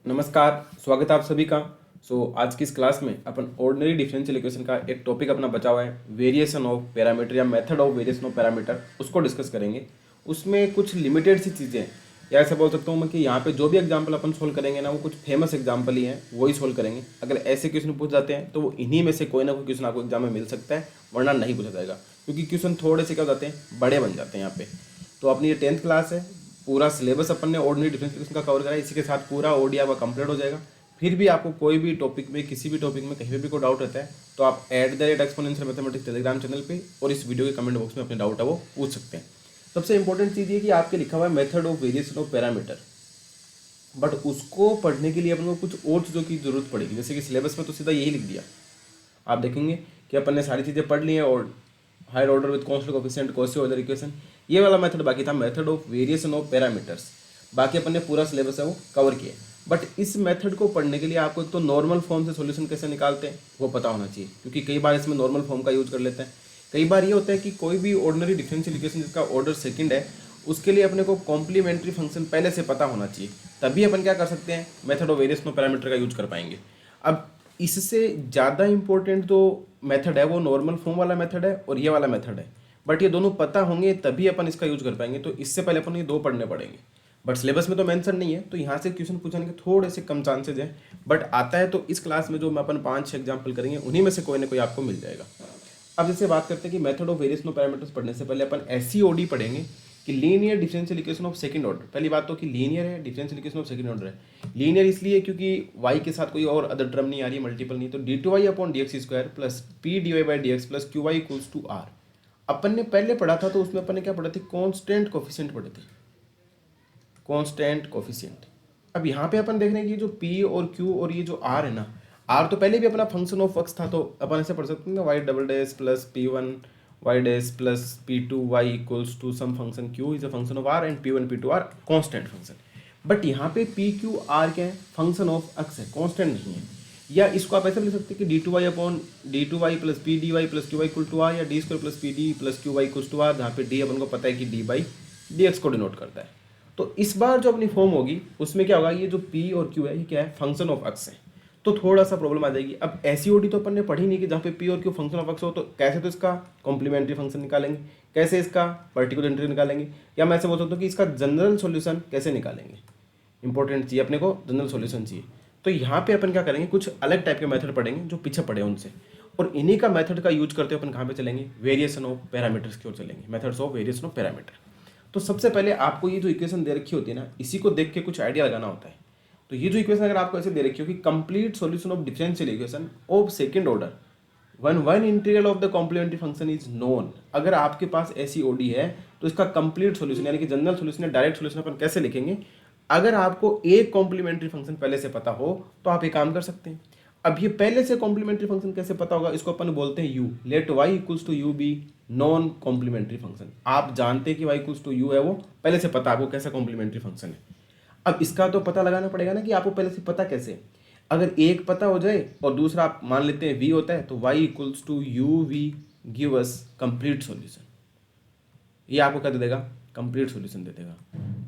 नमस्कार, स्वागत है आप सभी का। आज की इस क्लास में अपन ऑर्डिनरी डिफरेंशियल इक्वेशन का एक टॉपिक अपना बचा हुआ है, वेरिएशन ऑफ पैरामीटर या method of variation of parameter, उसको डिस्कस करेंगे। उसमें कुछ लिमिटेड सी चीज़ें या ऐसा बोल सकता हूँ मैं कि यहाँ पे जो भी एग्जाम्पल अपन सोल्व करेंगे ना, वो कुछ फेमस एग्जाम्पल ही हैं, वही सोल्व करेंगे। अगर ऐसे क्वेश्चन पूछ जाते हैं तो वो इन्हीं में से कोई ना कोई क्वेश्चन आपको एग्जाम में मिल सकता है, वरना नहीं पूछा जाएगा, क्योंकि क्वेश्चन थोड़े से क्या हो जाते हैं, बड़े बन जाते हैं यहाँ पे। तो अपनी ये 10th क्लास है, पूरा सिलेबस अपन ने ऑर्डिनरी डिफरेंशियल इक्वेशन का कवर करा है, इसी के साथ पूरा ओडी आपका कंप्लीट हो जाएगा। फिर भी आपको कोई भी टॉपिक में, किसी भी टॉपिक में, कहीं पे भी कोई डाउट रहता है तो आप @exponential mathematics टेलीग्राम चैनल पे और इस वीडियो के कमेंट बॉक्स में अपने डाउट है वो पूछ सकते हैं। सबसे इंपॉर्टेंट चीज़ ये कि आपके लिखा हुआ है method of variation of parameter, but उसको पढ़ने के लिए अपन को कुछ और चीज़ों की जरूरत पड़ेगी। जैसे कि सिलेबस में तो सीधा यही लिख दिया, आप देखेंगे कि अपन ने सारी चीज़ें पढ़ ली हैं, और higher order with constant coefficient, Cauchy order equation, ये वाला मेथड बाकी था, method of variation of parameters. बाकी अपन ने पूरा सिलेबस है वो कवर किया। बट इस मेथड को पढ़ने के लिए आपको एक तो नॉर्मल फॉर्म से सॉल्यूशन कैसे निकालते हैं वो पता होना चाहिए, क्योंकि कई बार इसमें नॉर्मल फॉर्म का यूज कर लेते हैं। कई बार ये होता है कि कोई भी ऑर्डिनरी डिफरेंशियल इक्वेशन जिसका ऑर्डर सेकंड है, उसके लिए अपने को कॉम्प्लीमेंट्री फंक्शन पहले से पता होना चाहिए, तभी अपन क्या कर सकते हैं, method of variation of parameter का यूज कर पाएंगे। अब इससे ज़्यादा इंपॉर्टेंट जो मेथड है वो नॉर्मल फॉर्म वाला मेथड है और ये वाला मेथड है, बट ये दोनों पता होंगे तभी अपन इसका यूज कर पाएंगे। तो इससे पहले अपन ये दो पढ़ने पड़ेंगे, बट सिलेबस में तो मेंशन नहीं है, तो यहाँ से क्वेश्चन पूछने के थोड़े से कम चांसेज हैं, बट आता है तो इस क्लास में जो मैं अपन 5-6 एग्जाम्पल करेंगे उन्हीं में से कोई ना कोई आपको मिल जाएगा। अब जैसे बात करते हैं कि method of variation of parameters पढ़ने से पहले अपन एससीओडी पढ़ेंगे कि linear differential equation of second order. पहली बात तो कि लीनियर है, differential equation of second order है। लीनियर इसलिए क्योंकि y के साथ कोई और अदर टर्म नहीं आ रही है, मल्टीपल नहीं, तो dy upon dx square plus P D Y by D x plus Q Y equals to R. अपन ने पहले पढ़ा था तो उसमें अपन ने क्या पढ़ा थे, कॉन्स्टेंट कोफिशिएंट पढ़े थे, कॉन्स्टेंट कोफिशिएंट। अब यहाँ पे अपन देख रहे हैं कि जो p और q और ये जो r है ना, r तो पहले भी अपना फंक्शन ऑफ x था, तो अपन ऐसे पढ़ सकते हैं ना, y double dash plus p1 y dash plus p2 y equals to some function q is a function of r and p1 p2 are constant function. But यहाँ पे p q r क्या है, फंक्शन ऑफ x है, constant नहीं है। या इसको आप ऐसे लिख सकते हैं कि d2y upon d2y plus P D Y plus Q Y equal to R, या D square plus P D plus Q Y equal to R, जहाँ पे d अपन को पता है कि d बाई डी एक्स को डिनोट करता है। तो इस बार जो अपनी फॉर्म होगी उसमें क्या होगा, ये जो p और q है ये क्या है, फंक्शन ऑफ x है, तो थोड़ा सा प्रॉब्लम आ जाएगी। अब एससीओडी तो अपन ने पढ़ी नहीं कि जहाँ पे p और q फंक्शन ऑफ x हो, तो कैसे तो इसका कॉम्प्लीमेंट्री फंक्शन निकालेंगे, कैसे इसका पर्टिकुलर इंटीग्रल निकालेंगे, या मैं ऐसे बोल सकता हूँ कि इसका जनरल सॉल्यूशन कैसे निकालेंगे। इंपॉर्टेंट चाहिए अपने को, जनरल सॉल्यूशन चाहिए। तो यहाँ पे अपन क्या करेंगे, कुछ अलग टाइप के मेथड पढ़ेंगे जो पीछे पड़े उनसे, और इन्हीं का मेथड का यूज करते हुए अपन कहाँ पे चलेंगे, वेरिएशन ऑफ पैरामीटर्स की ओर चलेंगे, methods of variation of parameter. तो सबसे पहले आपको ये जो इक्वेशन दे रखी होती है ना, इसी को देख के कुछ आइडिया लगाना होता है। तो ये जो इक्वेशन अगर आपको ऐसे दे रखी हो कि complete solution of differential equation of second order one one integral of the complementary function is known, अगर आपके पास ऐसी ओडी है तो इसका कंप्लीट सॉल्यूशन यानी कि जनरल सॉल्यूशन या डायरेक्ट सॉल्यूशन अपन कैसे लिखेंगे। अगर आपको एक कॉम्प्लीमेंट्री फंक्शन पहले से पता हो तो आप ये काम कर सकते हैं। अब ये पहले से कॉम्प्लीमेंट्री फंक्शन कैसे पता होगा, इसको अपन बोलते हैं u, let y equals to u be non complementary function. आप जानते हैं कि y इक्वल्स टू यू है, वो पहले से पता आपको कैसा कॉम्प्लीमेंट्री फंक्शन है। अब इसका तो पता लगाना पड़ेगा ना कि आपको पहले से पता कैसे है। अगर एक पता हो जाए और दूसरा आप मान लेते हैं v होता है, तो y equals to you v give us complete solution, ये आपको क्या दे देगा, कंप्लीट सॉल्यूशन दे देगा।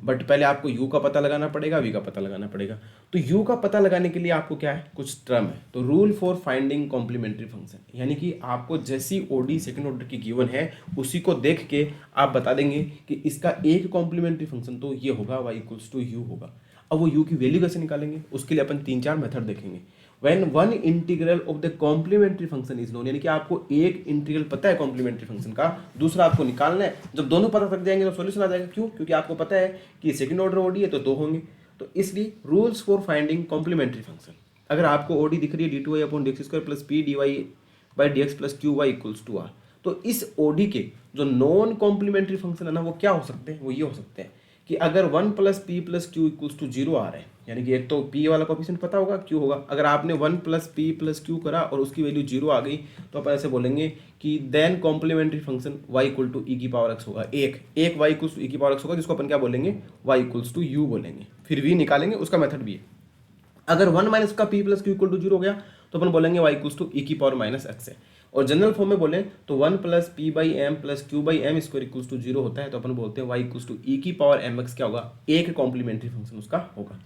बट पहले आपको u का पता लगाना पड़ेगा, v का पता लगाना पड़ेगा। तो u का पता लगाने के लिए आपको क्या है, कुछ टर्म है, तो rule for finding complementary function, यानी कि आपको जैसी ओडी सेकंड ऑर्डर की गिवन है उसी को देख के आप बता देंगे कि इसका एक कॉम्प्लीमेंट्री फंक्शन तो ये होगा, y इक्वल्स टू यू होगा। अब वो u की वैल्यू कैसे निकालेंगे, उसके लिए अपन 3-4 मेथड देखेंगे। When one integral of the complementary function is known, यानी कि आपको एक इंटीग्रल पता है कॉम्प्लीमेंट्री फंक्शन का, दूसरा आपको निकालना है। जब दोनों पता लग जाएंगे तो सॉल्यूशन आ जाएगा। क्यों, क्योंकि आपको पता है कि सेकंड ऑर्डर ओडी है तो दो होंगे। तो इसलिए rules for finding complementary function, अगर आपको ओडी दिख रही है d2y upon D x square plus P D Y by D x plus Q Y equals to r, तो इस ओडी के जो नॉन कॉम्प्लीमेंट्री फंक्शन है ना, वो क्या हो सकते हैं, वो ये हो सकते हैं कि अगर 1 plus p plus q equals to 0 आ रहा है, यानी कि एक तो p वाला कोफिशिएंट पता होगा, q होगा। अगर आपने 1 प्लस पी प्लस क्यू करा और उसकी वैल्यू 0 आ गई, तो अपन ऐसे बोलेंगे कि then complementary function y equal to ई की पावर x होगा, एक y इक्वल्स टू ई की पावर x होगा, जिसको अपन क्या बोलेंगे, y इक्वल्स टू यू बोलेंगे। फिर v निकालेंगे, उसका मेथड भी है। अगर 1 माइनस का p plus q equal to 0 हो गया तो अपन बोलेंगे y इक्वल्स टू ई की पावर माइनस x है। और जनरल फॉर्म में बोले तो 1 plus p by m plus q by m square equals to 0 होता है, तो अपन बोलते हैं y इक्वल्स टू ई की पावर एम एक्स क्या होगा, एक कॉम्प्लीमेंट्री फंक्शन उसका होगा।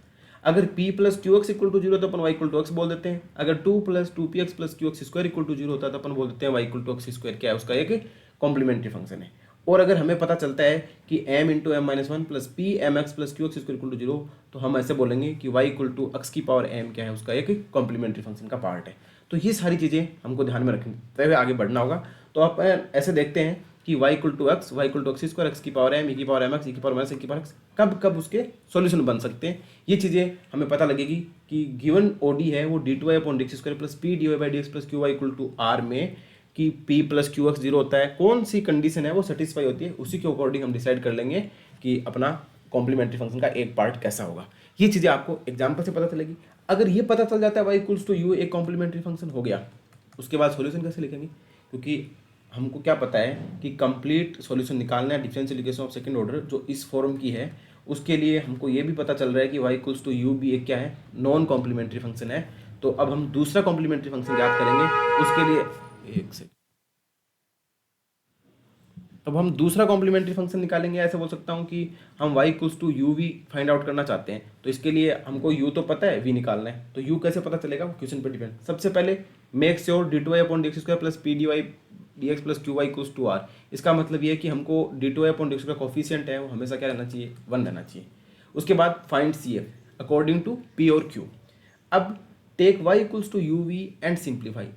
अगर p plus Q x equal to zero तो अपन y इक्वल टू एक्स बोल देते हैं। अगर 2 plus 2px plus Q x square equal to zero होता है तो अपन बोल देते हैं y equal to x square क्या है, उसका एक कॉम्प्लीमेंट्री फंक्शन है। और अगर हमें पता चलता है कि m into m minus one plus p m x plus Q x square equal to zero, तो हम ऐसे बोलेंगे कि y इक्वल टू एक्स की पावर m क्या है, उसका एक कॉम्प्लीमेंट्री फंक्शन का पार्ट है। तो ये सारी चीज़ें हमको ध्यान में रखते हुए आगे बढ़ना होगा। तो आप ऐसे देखते हैं कि y equal to x, y equal to x square, एक्स की पावर m, e की पावर एम एक्स, e की पावर माइनस, e की पावर एक्स, कब कब उसके सॉल्यूशन बन सकते हैं, ये चीज़ें हमें पता लगेगी कि गिवन ओडी है वो d two Y upon D x square plus P D Y by D x plus Q Y equal to r में कि p plus Q x zero होता है, कौन सी कंडीशन है वो सेटिस्फाई होती है, उसी के अकॉर्डिंग हम डिसाइड कर लेंगे कि अपना कॉम्प्लीमेंट्री फंक्शन का एक पार्ट कैसा होगा। ये चीज़ें आपको एग्जाम्पल से पता चलेगी। अगर ये पता चल जाता है y इक्वल्स टू यू एक कॉम्प्लीमेंट्री फंक्शन हो गया, उसके बाद सॉल्यूशन कैसे लिखेंगे, क्योंकि हमको क्या पता है कि कंप्लीट सॉल्यूशन निकालना है differential equation of second order जो इस फॉर्म की है, उसके लिए हमको ये भी पता चल रहा है कि y इक्वल्स टू यू भी एक क्या है, नॉन कॉम्प्लीमेंट्री फंक्शन है। तो अब हम दूसरा कॉम्प्लीमेंट्री फंक्शन याद करेंगे, उसके लिए एक सेकंड, तब हम दूसरा कॉम्प्लीमेंट्री फंक्शन निकालेंगे। ऐसे बोल सकता हूँ कि हम y equals to you v find out करना चाहते हैं, तो इसके लिए हमको u तो पता है, v निकालना है। तो u कैसे पता चलेगा, वो क्वेश्चन पे डिपेंड। सबसे पहले make sure d two Y upon D x square plus P D y d x plus Q Y equals to r. इसका मतलब ये है कि हमको d two Y upon D x का कोफिशिएंट है वो हमेशा क्या रहना चाहिए, 1 रहना चाहिए। उसके बाद find C F according to p और q। अब take y equals to you v and simplify.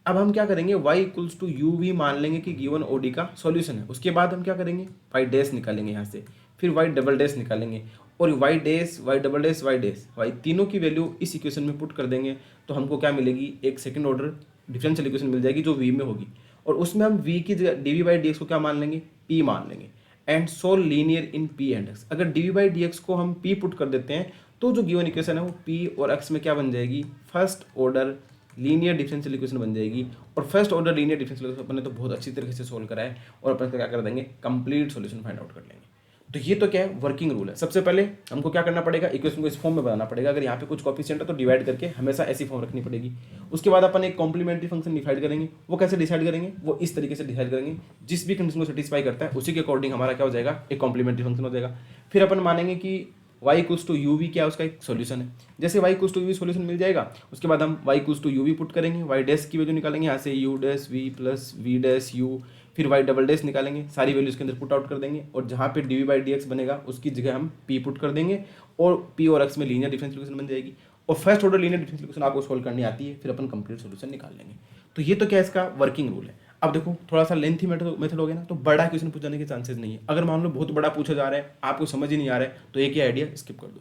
अब हम क्या करेंगे, y equals to you v मान लेंगे कि गिवन ओडी का सॉल्यूशन है। उसके बाद हम क्या करेंगे, y डैश निकालेंगे यहाँ से, फिर y डबल डैश निकालेंगे, और y dash, y double dash, y dash, y तीनों की वैल्यू इस इक्वेशन में पुट कर देंगे। तो हमको क्या मिलेगी, एक सेकंड ऑर्डर डिफरेंशियल इक्वेशन मिल जाएगी जो v में होगी, और उसमें हम v की जगह d we by D x को क्या मान लेंगे, p मान लेंगे। And solve linear in p and x। अगर d we by D x को हम p पुट कर देते हैं तो जो गिवन इक्वेशन है वो p और x में क्या बन जाएगी, first order linear differential equation बन जाएगी। और first order linear differential equation अपन ने तो बहुत अच्छी तरीके से सोल्व करा है, और अपन क्या कर देंगे, कंप्लीट सॉल्यूशन फाइंड आउट कर लेंगे। तो ये तो क्या है, वर्किंग रूल है। सबसे पहले हमको क्या करना पड़ेगा, इक्वेशन को इस फॉर्म में बनाना पड़ेगा। अगर यहाँ पे कुछ कोएफिशिएंट है तो डिवाइड करके हमेशा ऐसी फॉर्म रखनी पड़ेगी। उसके बाद अपन एक कॉम्प्लीमेंट्री फंक्शन डिसाइड करेंगे। वो कैसे डिसाइड करेंगे, वो इस तरीके से डिसाइड करेंगे, जिस भी कंडीशन को सेटिस्फाई करता है उसी के अकॉर्डिंग हमारा क्या हो जाएगा, एक कॉम्प्लीमेंट्री फंक्शन हो जाएगा। फिर अपन मानेंगे कि y equals to you V क्या है, उसका एक सॉल्यूशन है। जैसे y equals to V solution मिल जाएगा, उसके बाद हम y equals to you V put करेंगे, y डैश की वैल्यू निकालेंगे यहाँ से, u dash v plus v dash u, फिर y डबल डैश निकालेंगे, सारी वैल्यू इसके अंदर पुट आउट कर देंगे, और जहाँ पे d we by D x बनेगा उसकी जगह हम p पुट कर देंगे, और p और x में लीनियर डिफरेंशियल इक्वेशन बन जाएगी। और first order linear differential equation आपको सोल्व करनी आती है, फिर अपन कंप्लीट सॉल्यूशन निकाल लेंगे। तो ये तो क्या इसका वर्किंग रूल है। अब देखो थोड़ा सा लेंथी मेथड हो गया ना, तो बड़ा क्वेश्चन पूछ जाने के चांसेस नहीं है। अगर मान लो बहुत बड़ा पूछा जा रहा है, आपको समझ ही नहीं आ रहा है, तो एक ही आइडिया स्किप कर दो,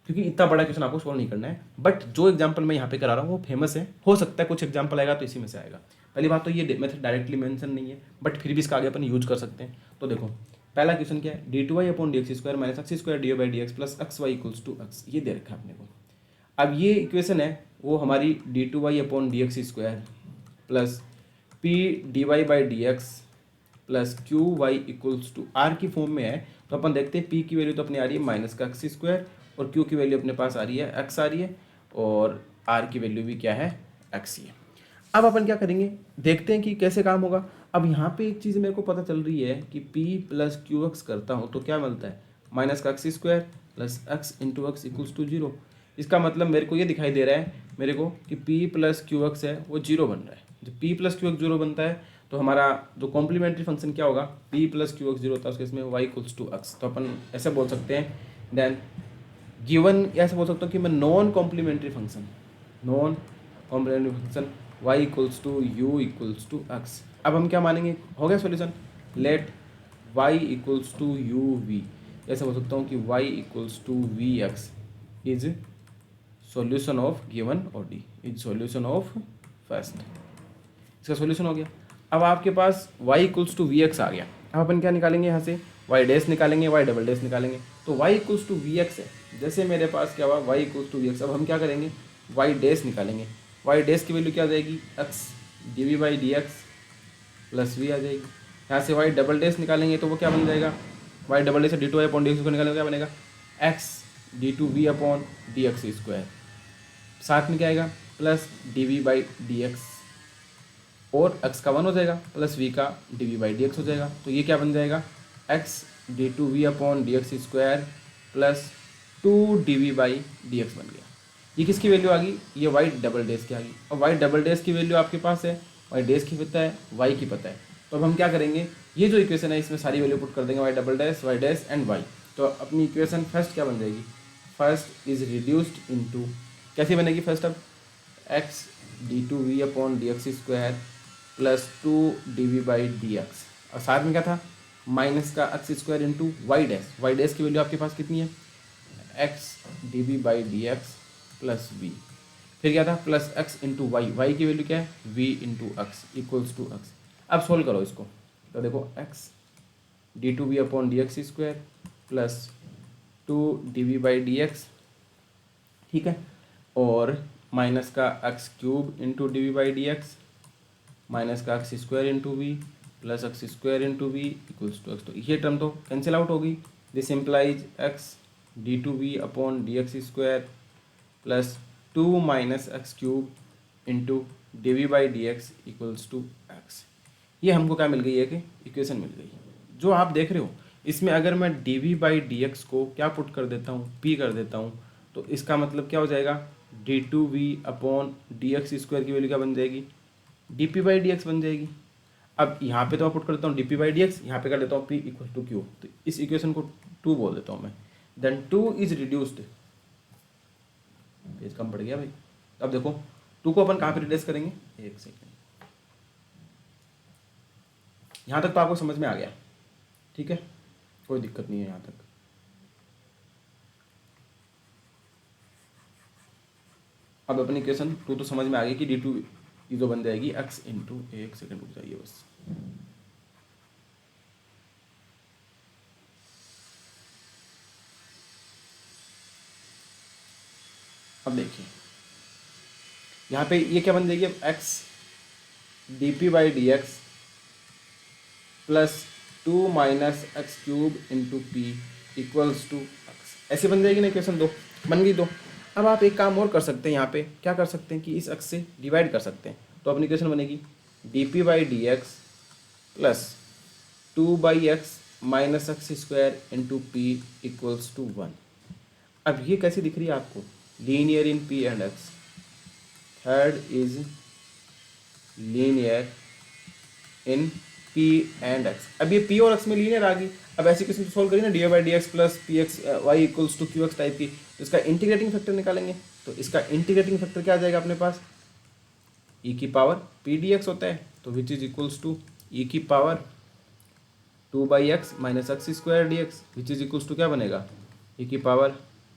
क्योंकि इतना बड़ा क्वेश्चन आपको सोल्व नहीं करना है। बट जो एग्जांपल मैं यहाँ पे करा रहा हूँ वो फेमस है, हो सकता है कुछ एग्जांपल आएगा तो इसी में से आएगा। पहली बात तो ये मेथड डायरेक्टली मेंशन नहीं है, बट फिर भी इसका आगे अपन यूज कर सकते हैं। तो देखो पहला क्वेश्चन क्या है, d two Y upon D x square minus x square d by D x plus x Y equals to x, ये दे रखा है अपने को। अब ये इक्वेशन है वो हमारी d two Y upon D x square plus P D Y by D x plus Q Y equals to are की फॉर्म में है। तो अपन देखते हैं पी की वैल्यू तो अपनी आ रही है माइनस का एक्स स्क्वायर, और क्यू की वैल्यू अपने पास आ रही है एक्स आ रही है, और आर की वैल्यू भी क्या है, एक्स ही है। अब अपन क्या करेंगे, देखते हैं कि कैसे काम होगा। अब यहाँ पे एक चीज़ मेरे को पता चल रही है कि p प्लस क्यू एक्स करता हूँ तो क्या मिलता है, माइनस का x square plus x into x equals to zero. इसका मतलब मेरे को ये दिखाई दे रहा है मेरे को कि p प्लस क्यू एक्स है वो जीरो बन रहा है। जब p plus Q x zero बनता है तो हमारा जो कॉम्प्लीमेंट्री फंक्शन क्या होगा, p plus Q x zero होता है, उसके इसमें y इक्वल्स टू एक्स। तो अपन ऐसे बोल सकते हैं, देन गिवन ऐसे बोल सकता हूँ कि मैं non complementary function y equals to U equals to x. अब हम क्या मानेंगे, हो गया solution, let y equals to you V. ऐसे बोल सकता हूँ कि y equals to we X is solution of given ODE, is solution of first. इसका सॉल्यूशन हो गया। अब आपके पास y equals to we X आ गया। अब अपन क्या निकालेंगे यहाँ से, y डैश निकालेंगे, y डबल डैश निकालेंगे। तो y equals to we X है, जैसे मेरे पास क्या हुआ y equals to we X. अब हम क्या करेंगे, y डैश निकालेंगे, y डैश की वैल्यू क्या आ जाएगी, x D we by D x plus V आ जाएगी। यहाँ से y डबल डैश निकालेंगे तो वो क्या बन जाएगा, y double dash d two Y upon D x को निकालेंगे क्या बनेगा, x d two we upon D x square, साथ में क्या आएगा plus d we by D x, और x का 1 हो जाएगा प्लस v का d we by D x हो जाएगा। तो ये क्या बन जाएगा, x d two we upon D x square plus 2 dv/dx बन गया। ये किसकी वैल्यू आ गई, ये वाई डबल डैश की आ गई। और वाई डबल डैश की वैल्यू आपके पास है, वाई डैश की पता है, वाई की पता है। तो अब हम क्या करेंगे, ये जो इक्वेशन है इसमें सारी वैल्यू पुट कर देंगे, y double dash, y dash and y. तो अपनी इक्वेशन फर्स्ट क्या बन जाएगी, फर्स्ट इज रिड्यूस्ड इनटू, कैसी बनेगी फर्स्ट, अब एक्स d2v/dx² प्लस 2 dv/dx, और साथ में क्या था, माइनस का x² into y dash. Y dash की वैल्यू आपके पास कितनी है, x dv/dx प्लस v, फिर क्या था plus x into y, y की वैल्यू क्या है v into x equals to x. अब सोल्व करो इसको, तो देखो x d2v/dx² प्लस 2 dv/dx, ठीक है, और माइनस का x³ इंटू dv/dx माइनस का x² into v plus x² into v equals to x. तो ये टर्म तो कैंसिल आउट होगी, this implies x d2v/dx² plus 2 minus x³ into dv/dx equals to x. ये हमको क्या मिल गई है कि इक्वेशन मिल गई। जो आप देख रहे हो इसमें अगर मैं dv/dx को क्या पुट कर देता हूँ, p कर देता हूँ, तो इसका मतलब क्या हो जाएगा, d2v/dx² की वैल्यू क्या बन जाएगी, dp/dx बन जाएगी। अब यहाँ पे तो मैं पुट कर देता हूँ dp/dx, यहाँ पे कर देता हूँ p इक्वल टू q, तो इस इक्वेशन को 2 बोल देता हूँ मैं। देन 2 इज रिड्यूस्ड, पेज कम पड़ गया भाई। अब देखो 2 को अपन कहाँ पे रिड्यूस करेंगे, एक सेकेंड, यहाँ तक तो आपको समझ में आ गया, ठीक है, कोई दिक्कत नहीं है यहाँ तक। अब अपनी इक्वेशन 2 तो समझ में आ गई कि d2 जो बन जाएगी x इंटू, एक सेकेंड रुक जाइए बस, अब देखिए यहाँ पे ये क्या बन जाएगी, अब x dp/dx plus 2 minus x³ into p equals to x, ऐसे बन जाएगी ना इक्वेशन 2, बन गई 2। अब आप एक काम और कर सकते हैं, यहाँ पे क्या कर सकते हैं कि इस x से डिवाइड कर सकते हैं, तो अपनी इक्वेशन बनेगी dp/dx plus 2/x minus x² into p equals to 1। अब ये कैसी दिख रही है आपको, linear in p and x, third is linear in p and x। अब ये p और x में लीनियर आ गई। अब ऐसी किसी सोल्व करिए ना, dy/dx plus px y equals to qx type की, तो इसका इंटीग्रेटिंग फैक्टर निकालेंगे। तो इसका इंटीग्रेटिंग फैक्टर क्या आ जाएगा अपने पास, e की पावर p dx होता है, तो which is equals to e की power 2/x minus x² dx which is equals to क्या बनेगा, e की power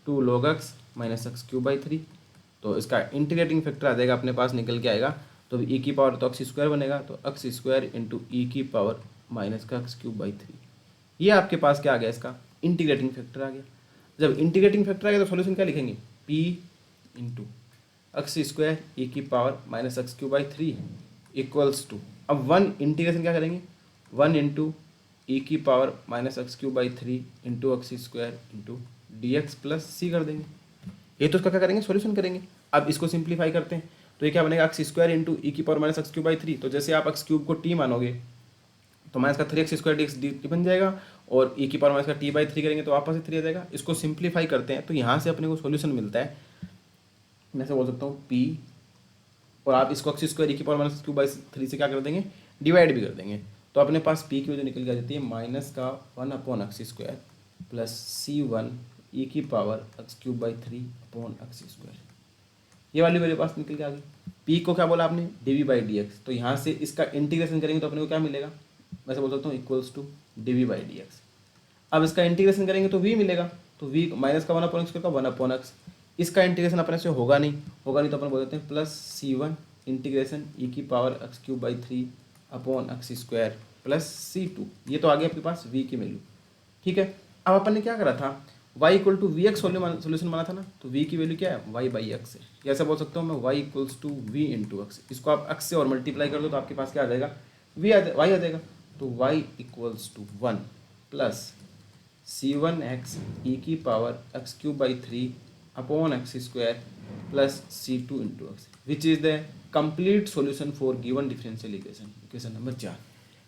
2 log x minus x³/3। तो इसका इंटीग्रेटिंग फैक्टर आ जाएगा अपने पास, निकल के आएगा, तो e की पावर तो x² बनेगा, तो x² इंटू ई की पावर माइनस का x³/3। ये आपके पास क्या आ गया, इसका इंटीग्रेटिंग फैक्टर आ गया। जब इंटीग्रेटिंग फैक्टर आ गया तो सॉल्यूशन क्या लिखेंगे, p इंटू x² ई की power minus x³/3 equals to, अब 1 इंटीग्रेशन क्या करेंगे, 1 इंटू ई की power minus x³/3 into x² into dx plus c कर देंगे। ये तो इसका क्या करेंगे, सॉल्यूशन करेंगे। अब इसको सिंप्लीफाई करते हैं, तो ये क्या बनेगा, x² इंटू ई की पावर माइनस x³/3। तो जैसे आप x³ को t मानोगे तो माइनस का 3x² dx बन जाएगा, और e की पावर माइनस का t/3 करेंगे तो वापस से 3 आ जाएगा। इसको सिंप्लीफाई करते हैं तो यहाँ से अपने को सॉल्यूशन मिलता है, मैं से बोल सकता हूँ p, और आप इसको x² e की पावर माइनस x³ से क्या कर देंगे, डिवाइड भी कर देंगे। तो अपने पास p की वजह निकल के आ जाती है माइनस का 1/x² प्लस c1 e की पावर x³/3/x²। ये वाली मेरे पास निकल के आ गई। p को क्या बोला आपने, dv/dx, तो यहाँ से इसका इंटीग्रेशन करेंगे तो अपने को क्या मिलेगा, मैं से बोल सकता हूँ इक्वल्स टू dv/dx। अब इसका इंटीग्रेशन करेंगे तो v मिलेगा, तो v माइनस का 1/x का 1/x, इसका इंटीग्रेशन अपने से होगा नहीं तो अपन बोल देते हैं प्लस c1 इंटीग्रेशन e की पावर x³/3/x² प्लस c2। ये तो आ गया आपके पास v की वैल्यू, ठीक है। अब अपन ने क्या करा था, y equal to we x solution माना था ना, तो v की वैल्यू क्या है, y/x है। या ऐसा बोल सकता हूँ मैं y equals to v into x, इसको आप x से और मल्टीप्लाई कर दो तो आपके पास क्या आ जाएगा, y आ जाएगा। तो y equals to 1 plus c1x e की power x³/3/x² plus c2 into x, which is the complete solution for given differential equation, equation number 4।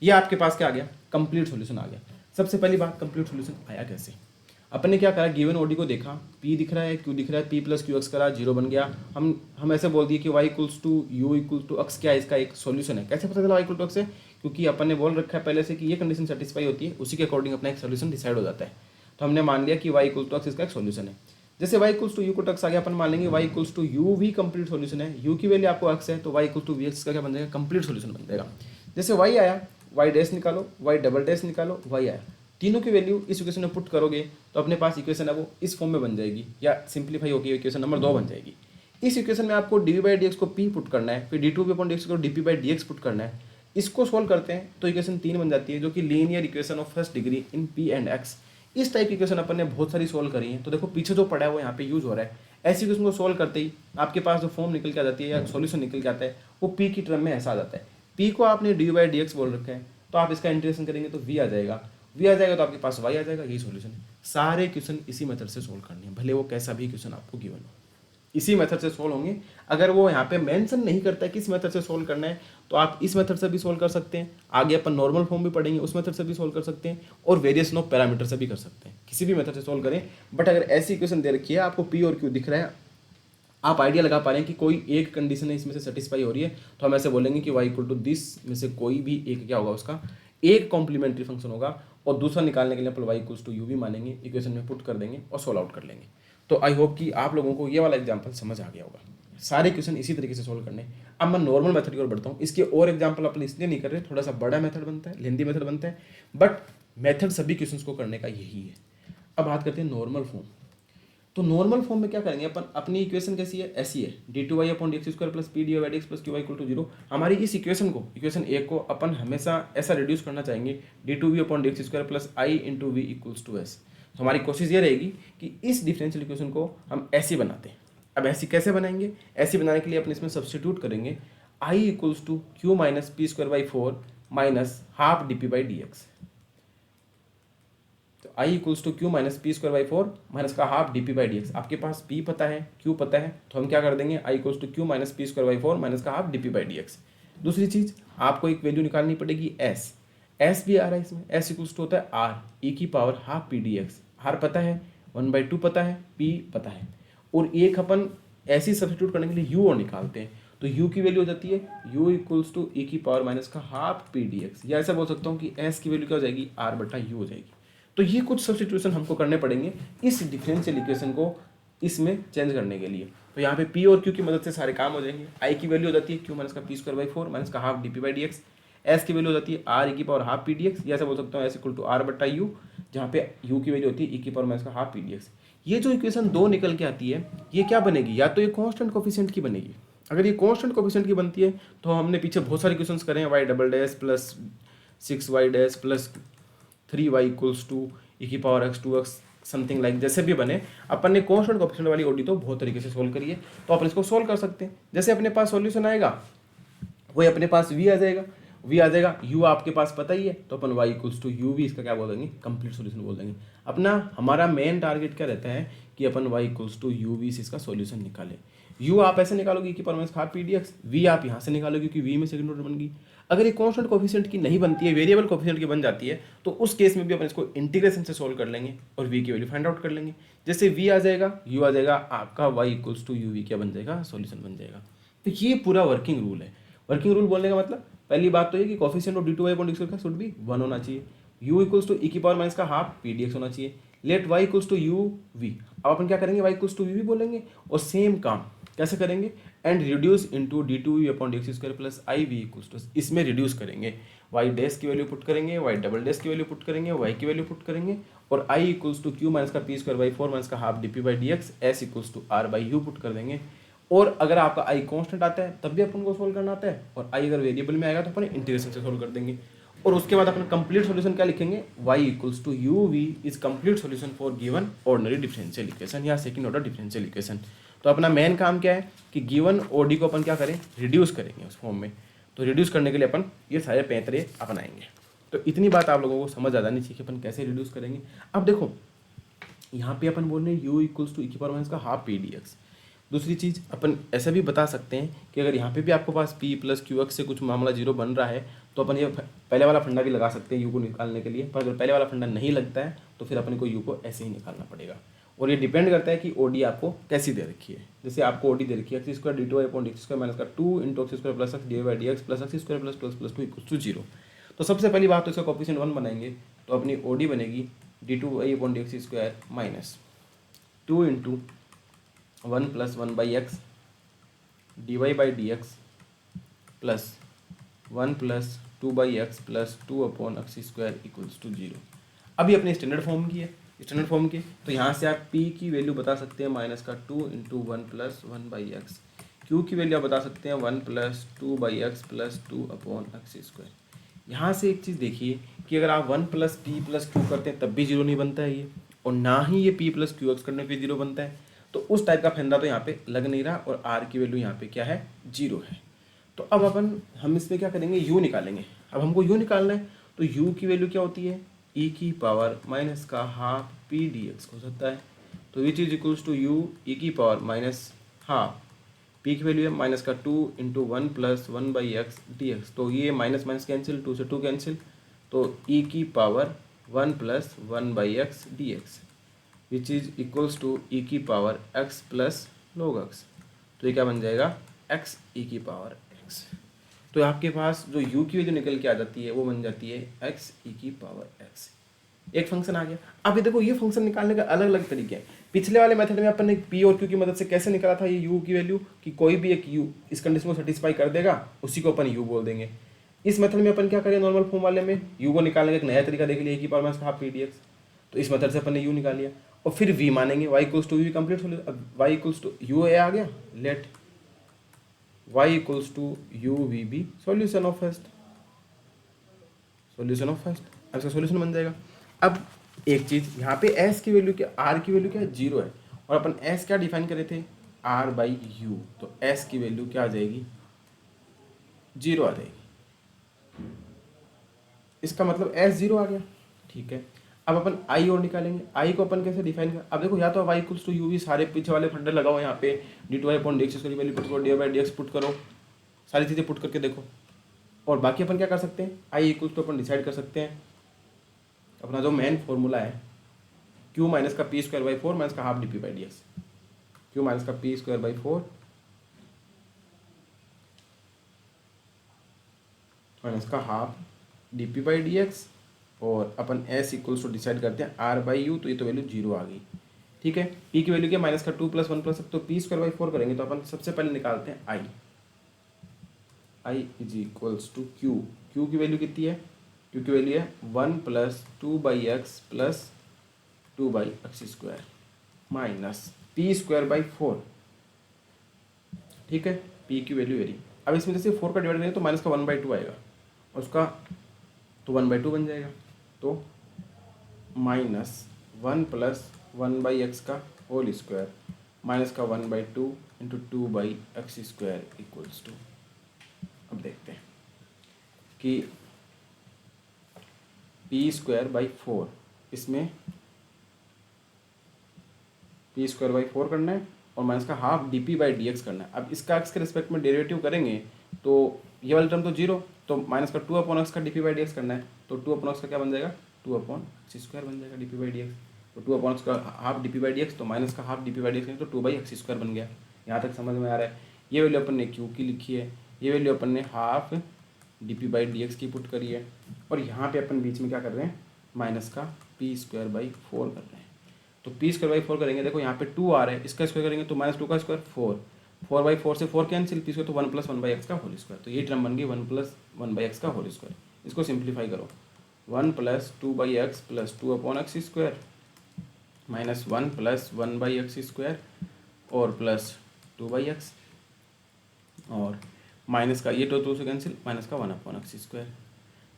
ये आपके पास क्या आ गया, कंप्लीट सॉल्यूशन आ गया। सबसे पहली बात, कंप्लीट सॉल्यूशन आया कैसे। अपन ने क्या करा, गिवन ओडी को देखा, पी दिख रहा है, क्यू दिख रहा है, पी प्लस क्यू एक्स करा, 0 बन गया। हम ऐसे बोल दिए कि y equals to u equal to x क्या है, इसका एक सॉल्यूशन है। कैसे पता चला वाई इक्वल टू एक्स है, क्योंकि अपन ने बोल रखा है पहले से कि ये कंडीशन सेटिस्फाई होती है, उसी के अकॉर्डिंग अपना एक सोल्यूशन डिसाइड हो जाता है। तो हमने मान लिया कि वाई इक्वल टू एक्स इसका एक सोल्यूशन है। जैसे वाई इक्वल्स टू यू को टक्स आ गया, अपन मान लेंगे वाई इक्वल्स टू यू भी कंप्लीट सोल्यूशन है। यू की वैल्यू आपको एक्स है, तो y equal to we x का क्या बन जाएगा, कंप्लीट सोल्यूशन बन जाएगा। जैसे वाई आया, वाई डैश निकालो, वाई डबल डैश निकालो, वाई आया, तीनों की वैल्यू इस इक्वेशन में पुट करोगे तो अपने पास इक्वेशन है वो इस फॉर्म में बन जाएगी, या सिंप्लीफाई होकर इक्वेशन नंबर 2 बन जाएगी। इस इक्वेशन में आपको D we by D x को पी पुट करना है, फिर D two we upon D x को D P by D x put करना है। इसको सोल्व करते हैं तो इक्वेशन 3 बन जाती है, जो कि linear equation of first degree in P and x. इस टाइप की इक्वेशन अपन ने बहुत सारी सोल्व करी है, तो देखो पीछे जो पड़ा है वो यहाँ पे यूज हो रहा है। ऐसी इक्वेशन को सोल्व करते ही आपके पास जो फॉर्म निकल के आ जाती है या सॉल्यूशन निकल के आता है, वो पी की टर्म में ऐसा आ जाता है। पी को आपने डी बाई डी एक्स बोल रखा है, तो आप इसका इंटीग्रेशन करेंगे तो वी आ जाएगा, वी आ जाएगा तो आपके पास वाई आ जाएगा, यही सॉल्यूशन है। सारे क्वेश्चन इसी मेथड से सोल्व करने हैं, भले वो कैसा भी क्वेश्चन आपको गिवन हो, इसी मेथड से सोल्व होंगे। अगर वो यहाँ पे मेंशन नहीं करता है किस मेथड से सोल्व करना है, तो आप इस मेथड से भी सोल्व कर सकते हैं। आगे अपन नॉर्मल फॉर्म भी पढ़ेंगे, उस मेथड से भी सोल्व कर सकते हैं, और वेरिएशन ऑफ पैरामीटर से भी कर सकते हैं, किसी भी मेथड से सोल्व करें। बट अगर ऐसी इक्वेशन दे रखी है, आपको पी और क्यू दिख रहा है, आप आइडिया लगा पा रहे हैं कि कोई एक कंडीशन है इसमें से सेटिस्फाई हो रही है, तो हम ऐसे बोलेंगे कि वाई इक्वल टू दिस में से कोई भी एक क्या होगा, उसका एक कॉम्प्लीमेंट्री फंक्शन होगा, और दूसरा निकालने के लिए अपन वाई इक्वल्स टू यू भी मानेंगे, इक्वेशन में पुट कर देंगे और सोल्व आउट कर लेंगे। तो आई होप कि आप लोगों को ये वाला एग्जाम्पल समझ आ गया होगा। सारे क्वेश्चन इसी तरीके से सोल्व करने। अब मैं नॉर्मल मेथड की ओर बढ़ता हूँ। इसके और एग्जाम्पल अपन इसलिए नहीं कर रहे, थोड़ा सा बड़ा मेथड बनता है, लेंदी मेथड बनता है, बट मेथड सभी क्वेश्चंस को करने का यही है। अब बात करते हैं नॉर्मल फॉर्म। तो नॉर्मल फॉर्म में क्या करेंगे अपन, अपनी इक्वेशन कैसी है, ऐसी है, d two Y upon D x square plus P D y d x plus Q Y equal to 0। हमारी इस इक्वेशन को, इक्वेशन ए को अपन हमेशा ऐसा रिड्यूस करना चाहेंगे, d two we upon D x square plus i into v equals to s. तो हमारी कोशिश ये रहेगी कि इस डिफरेंशियल इक्वेशन को हम ऐसी बनाते हैं। अब ऐसी कैसे बनाएंगे, ऐसी बनाने के लिए अपन इसमें सब्सटीट्यूट करेंगे I equals to Q minus P square by 4 minus half D P by D x. तो I equals to Q minus P square by 4 minus का half D P by D X. आपके पास P पता है, Q पता है, तो हम क्या कर देंगे, I equals to Q minus P square by 4 minus का half D P by D X. दूसरी चीज आपको एक वैल्यू निकालनी पड़ेगी एस। एस भी आ रहा है इसमें, एस इक्वल्स टू होता है आर ई की power half P D x. R पता है, 1/2 पता है, पी पता है, और एक अपन ऐसी सब्स्टिट्यूट करने के लिए यू और निकालते हैं। तो u की वैल्यू हो जाती है u इक्वल्स टू ई की पावर माइनस का हाफ पी डी एक्स, या ऐसा बोल सकता हूँ कि s की वैल्यू क्या हो जाएगी, r बटा u हो जाएगी। तो ये कुछ सब्स्टिट्यूशन हमको करने पड़ेंगे इस डिफरेंशियल इक्वेशन को इसमें चेंज करने के लिए। तो यहाँ पे p और q की मदद से सारे काम हो जाएंगे। i की वैल्यू हो जाती है q माइनस का पी स्क्वायर बाई 4 माइनस का half D P by D x. s की वैल्यू हो जाती है r ई की power half P D x, या ऐसा बोल सकता हूँ s इक्वल टू r बटा u, जहाँ पे u की वैल्यू होती है ई की पावर माइनस का हाफ पी डी एक्स। ये जो इक्वेशन 2 निकल के आती है, ये क्या बनेगी, या तो ये कांस्टेंट कोफिशिएंट की बनेगी। अगर ये कांस्टेंट कोफिशिएंट की बनती है तो हमने पीछे बहुत सारे क्वेश्चंस करे हैं, Y double dash plus 6y dash plus 3y equals to ई की power x 2x something like, जैसे भी बने। अपन ने कांस्टेंट कोफिशिएंट वाली ओडी तो बहुत तरीके से सोल्व करी है, तो अपन इसको सोल्व कर सकते हैं। जैसे अपने पास सॉल्यूशन आएगा वही अपने पास v आ जाएगा, v आ जाएगा, u आपके पास पता ही है, तो अपन y इक्वल्स टू u भी इसका क्या बोल देंगे, कंप्लीट सॉल्यूशन बोल देंगे। अपना हमारा मेन टारगेट क्या रहता है कि अपन y इक्वल्स टू u भी इसका सॉल्यूशन निकाले। u आप ऐसे निकालोगे कि पर half P D x, v आप यहाँ से निकालोगे क्योंकि v में सेकंड ऑर्डर बन गई। अगर ये कांस्टेंट कोफिशिएंट की नहीं बनती है, वेरिएबल कोफिशिएंट की बन जाती है, तो उस केस में भी अपन इसको इंटीग्रेशन से सोल्व कर लेंगे और v की वैल्यू फाइंड आउट कर लेंगे। जैसे v आ जाएगा, u आ जाएगा, आपका y equals to u v क्या बन जाएगा, सॉल्यूशन बन जाएगा। तो ये पूरा वर्किंग रूल है। वर्किंग रूल बोलने का मतलब पहली बात तो ये कि coefficient of d two Y upon D x का शुड बी 1 होना चाहिए, u इक्वल्स टू ई की पावर माइनस का हाफ पी डी एक्स होना चाहिए, let y equals to u v। अब अपन क्या करेंगे, y इक्वल्स टू v भी बोलेंगे और सेम काम कैसे करेंगे, and reduce into d two we upon D x square plus i v equals to, इसमें रिड्यूस करेंगे, y डैश की वैल्यू पुट करेंगे, y डबल डैश की वैल्यू पुट करेंगे, y की वैल्यू पुट करेंगे, और i equals to Q minus का पी स्क्वायर बाई 4 माइनस का half D P by D x, s equals to r by u put कर देंगे। और अगर आपका i कांस्टेंट आता है तब भी अपन को सोल्व करना आता है, और i अगर वेरिएबल में आएगा तो अपन इंटीग्रेशन से सोल्व कर देंगे। और उसके बाद अपन कंप्लीट सॉल्यूशन क्या लिखेंगे, y equals to you v is complete solution for given ordinary differential equation या सेकंड ऑर्डर डिफरेंशियल इक्वेशन। तो अपना मेन काम क्या है कि गिवन ओडी को अपन क्या करें, रिड्यूस करेंगे उस फॉर्म में। तो रिड्यूस करने के लिए अपन ये सारे पैंतरे अपनाएंगे। तो इतनी बात आप लोगों को समझ आ जानी चाहिए कि अपन कैसे रिड्यूस करेंगे। अब देखो यहाँ पे अपन बोल रहे हैं u इक्वल्स टू ई की पावर माइनस का हाफ पी डी एक्स। दूसरी चीज़ अपन ऐसा भी बता सकते हैं कि अगर यहाँ पे भी आपके पास p प्लस क्यू एक्स से कुछ मामला जीरो बन रहा है तो अपन ये पहले वाला फंडा भी लगा सकते हैं यू को निकालने के लिए, पर अगर पहले वाला फंडा नहीं लगता है तो फिर अपन को यू को ऐसे ही निकालना पड़ेगा। और ये डिपेंड करता है कि ओडी आपको कैसी दे रखी है। जैसे आपको ओडी दे रखी है x square D two Y upon x square minus का 2 into x square plus x d by D x plus x square plus plus plus 2 equals to 0। तो सबसे पहली बात तो इसका कोफिशिएंट 1 बनाएंगे, तो अपनी ओडी बनेगी d two Y upon D x square minus 2 into 1 plus 1 by x D Y by D x plus 1 plus 2 by x plus 2 upon x square equals to 0। अभी अपने स्टैंडर्ड फॉर्म की है, standard form की, तो यहाँ से आप p की वैल्यू बता सकते हैं माइनस का 2 into 1 plus 1 by x, q की वैल्यू आप बता सकते हैं 1 plus 2 by x plus 2 upon x square. यहाँ से एक चीज़ देखिए कि अगर आप 1 प्लस पी प्लस क्यू करते हैं तब भी जीरो नहीं बनता है ये, और ना ही ये p प्लस क्यू एक्स करने पर जीरो बनता है, तो उस टाइप का फंदा तो यहाँ पे लग नहीं रहा, और r की वैल्यू यहाँ पे क्या है, जीरो है। तो अब अपन हम इसमें क्या करेंगे, u निकालेंगे। अब हमको u निकालना है तो u की वैल्यू क्या होती है, e की पावर माइनस का हाफ p dx हो सकता है। तो which is equals to u e की पावर माइनस हाफ p की वैल्यू है माइनस का 2 into 1 plus 1 by x D x. तो ये माइनस माइनस कैंसिल, 2 से 2 कैंसिल, तो e की power 1 plus 1 by x D x which is equals to e की power x plus log x। तो ये क्या बन जाएगा, x e की पावर x। तो आपके पास जो u की वैल्यू निकल के आ जाती है वो बन जाती है x e की पावर x। एक फंक्शन आ गया। अब ये देखो, ये फंक्शन निकालने का अलग अलग तरीके हैं। पिछले वाले मेथड में अपन ने p और q की मदद से कैसे निकाला था ये u की वैल्यू, कि कोई भी एक u इस कंडीशन को सेटिस्फाई कर देगा, उसी को अपन u बोल देंगे। इस मेथड में अपन क्या करें, नॉर्मल फॉर्म वाले में u को निकालने का एक नया तरीका देख लिया, e की power minus half p dx। तो इस मेथड से अपन ने u निकाल लिया, और फिर v मानेंगे, y equals to v complete हो। अब y इक्वल्स टू u आ गया, let y equals to u v be solution of first, solution of first. अब इसका सॉल्यूशन बन जाएगा। अब एक चीज़ यहाँ पे s की वैल्यू क्या, r की वैल्यू क्या है, 0 है, और अपन s क्या डिफाइन करे थे, r बाई यू। तो s की वैल्यू क्या आ जाएगी, 0 आ जाएगी। इसका मतलब s 0 आ गया, ठीक है। अब अपन i और निकालेंगे। i को अपन कैसे डिफाइन कर, अब देखो या तो y इक्वल्स टू यू भी, सारे पीछे वाले फंडे लगाओ, यहाँ पे d two Y upon D x की वैल्यू पुट करो, d by D x put करो, सारी चीज़ें पुट करके देखो। और बाकी अपन क्या कर सकते हैं, i इक्वल्स टू अपन डिसाइड कर सकते हैं अपना जो मेन फॉर्मूला है, q माइनस का पी स्क्वायर बाई 4 माइनस का half D P by D x, q minus का पी स्क्वायर बाई 4 माइनस का half D P by D x, और अपन s इक्वल्स टू डिसाइड करते हैं r बाई यू। तो ये तो वैल्यू 0 आ गई, ठीक है। p की वैल्यू क्या, माइनस का 2 प्लस 1 प्लस, तो पी स्क्वायर बाई 4 करेंगे, तो अपन सबसे पहले निकालते हैं i is equals to q की वैल्यू कितनी है, q की वैल्यू है 1 plus 2 by x plus 2 by x square minus P square by 4, ठीक है। p की वैल्यू वेरी, अब इसमें जैसे 4 का डिवाइड करेंगे तो माइनस का 1/2 आएगा, और उसका तो 1/2 बन जाएगा। तो माइनस 1 प्लस 1 बाई एक्स का होल स्क्वायर माइनस का 1/2 into 2 by x square equals to, अब देखते हैं कि पी स्क्वायर बाई 4, इसमें पी स्क्वायर बाई 4 करना है और माइनस का half D P by D x करना है। अब इसका एक्स के रिस्पेक्ट में डेरिवेटिव करेंगे तो ये वाला टर्म तो 0, तो माइनस का 2 अपॉन एक्स का D P by D x करना है, तो 2 अपॉन एक्स का क्या बन जाएगा, 2 अपॉन एक्स स्क्वायर बन जाएगा D P by D x. तो 2 अपॉन एक्स का half D P by D x, तो माइनस का half D P by D x, तो 2 बाई एक्स स्क्वायर बन गया। यहाँ तक समझ में आ रहा है। ये वैल्यू अपन ने क्यू की लिखी है, ये वैल्यू अपन ने half D P by D x की पुट करी है, और यहाँ पे अपन बीच में क्या कर रहे हैं, माइनस का पी स्क्वायर बाई 4 कर रहे हैं। तो पी स्क्वायर बाई 4 करेंगे, देखो यहाँ पे 2 आ रहा है, इसका स्क्वायर करेंगे तो माइनस 2 का स्क्वायर 4, 4 बाई 4 से 4 कैंसिल, पी स्क्वायर तो 1 प्लस 1 बाई एक्स का होल स्क्वायर। तो ये टर्म बन गई 1 प्लस 1 बाई एक्स का होल स्क्वायर। इसको सिंप्लीफाई करो, 1 plus 2 by x plus 2 upon x square minus 1 plus 1 by x square और प्लस 2 बाई एक्स, और माइनस का ये 2 से कैंसिल, माइनस का 1 अपॉन एक्स स्क्वायर।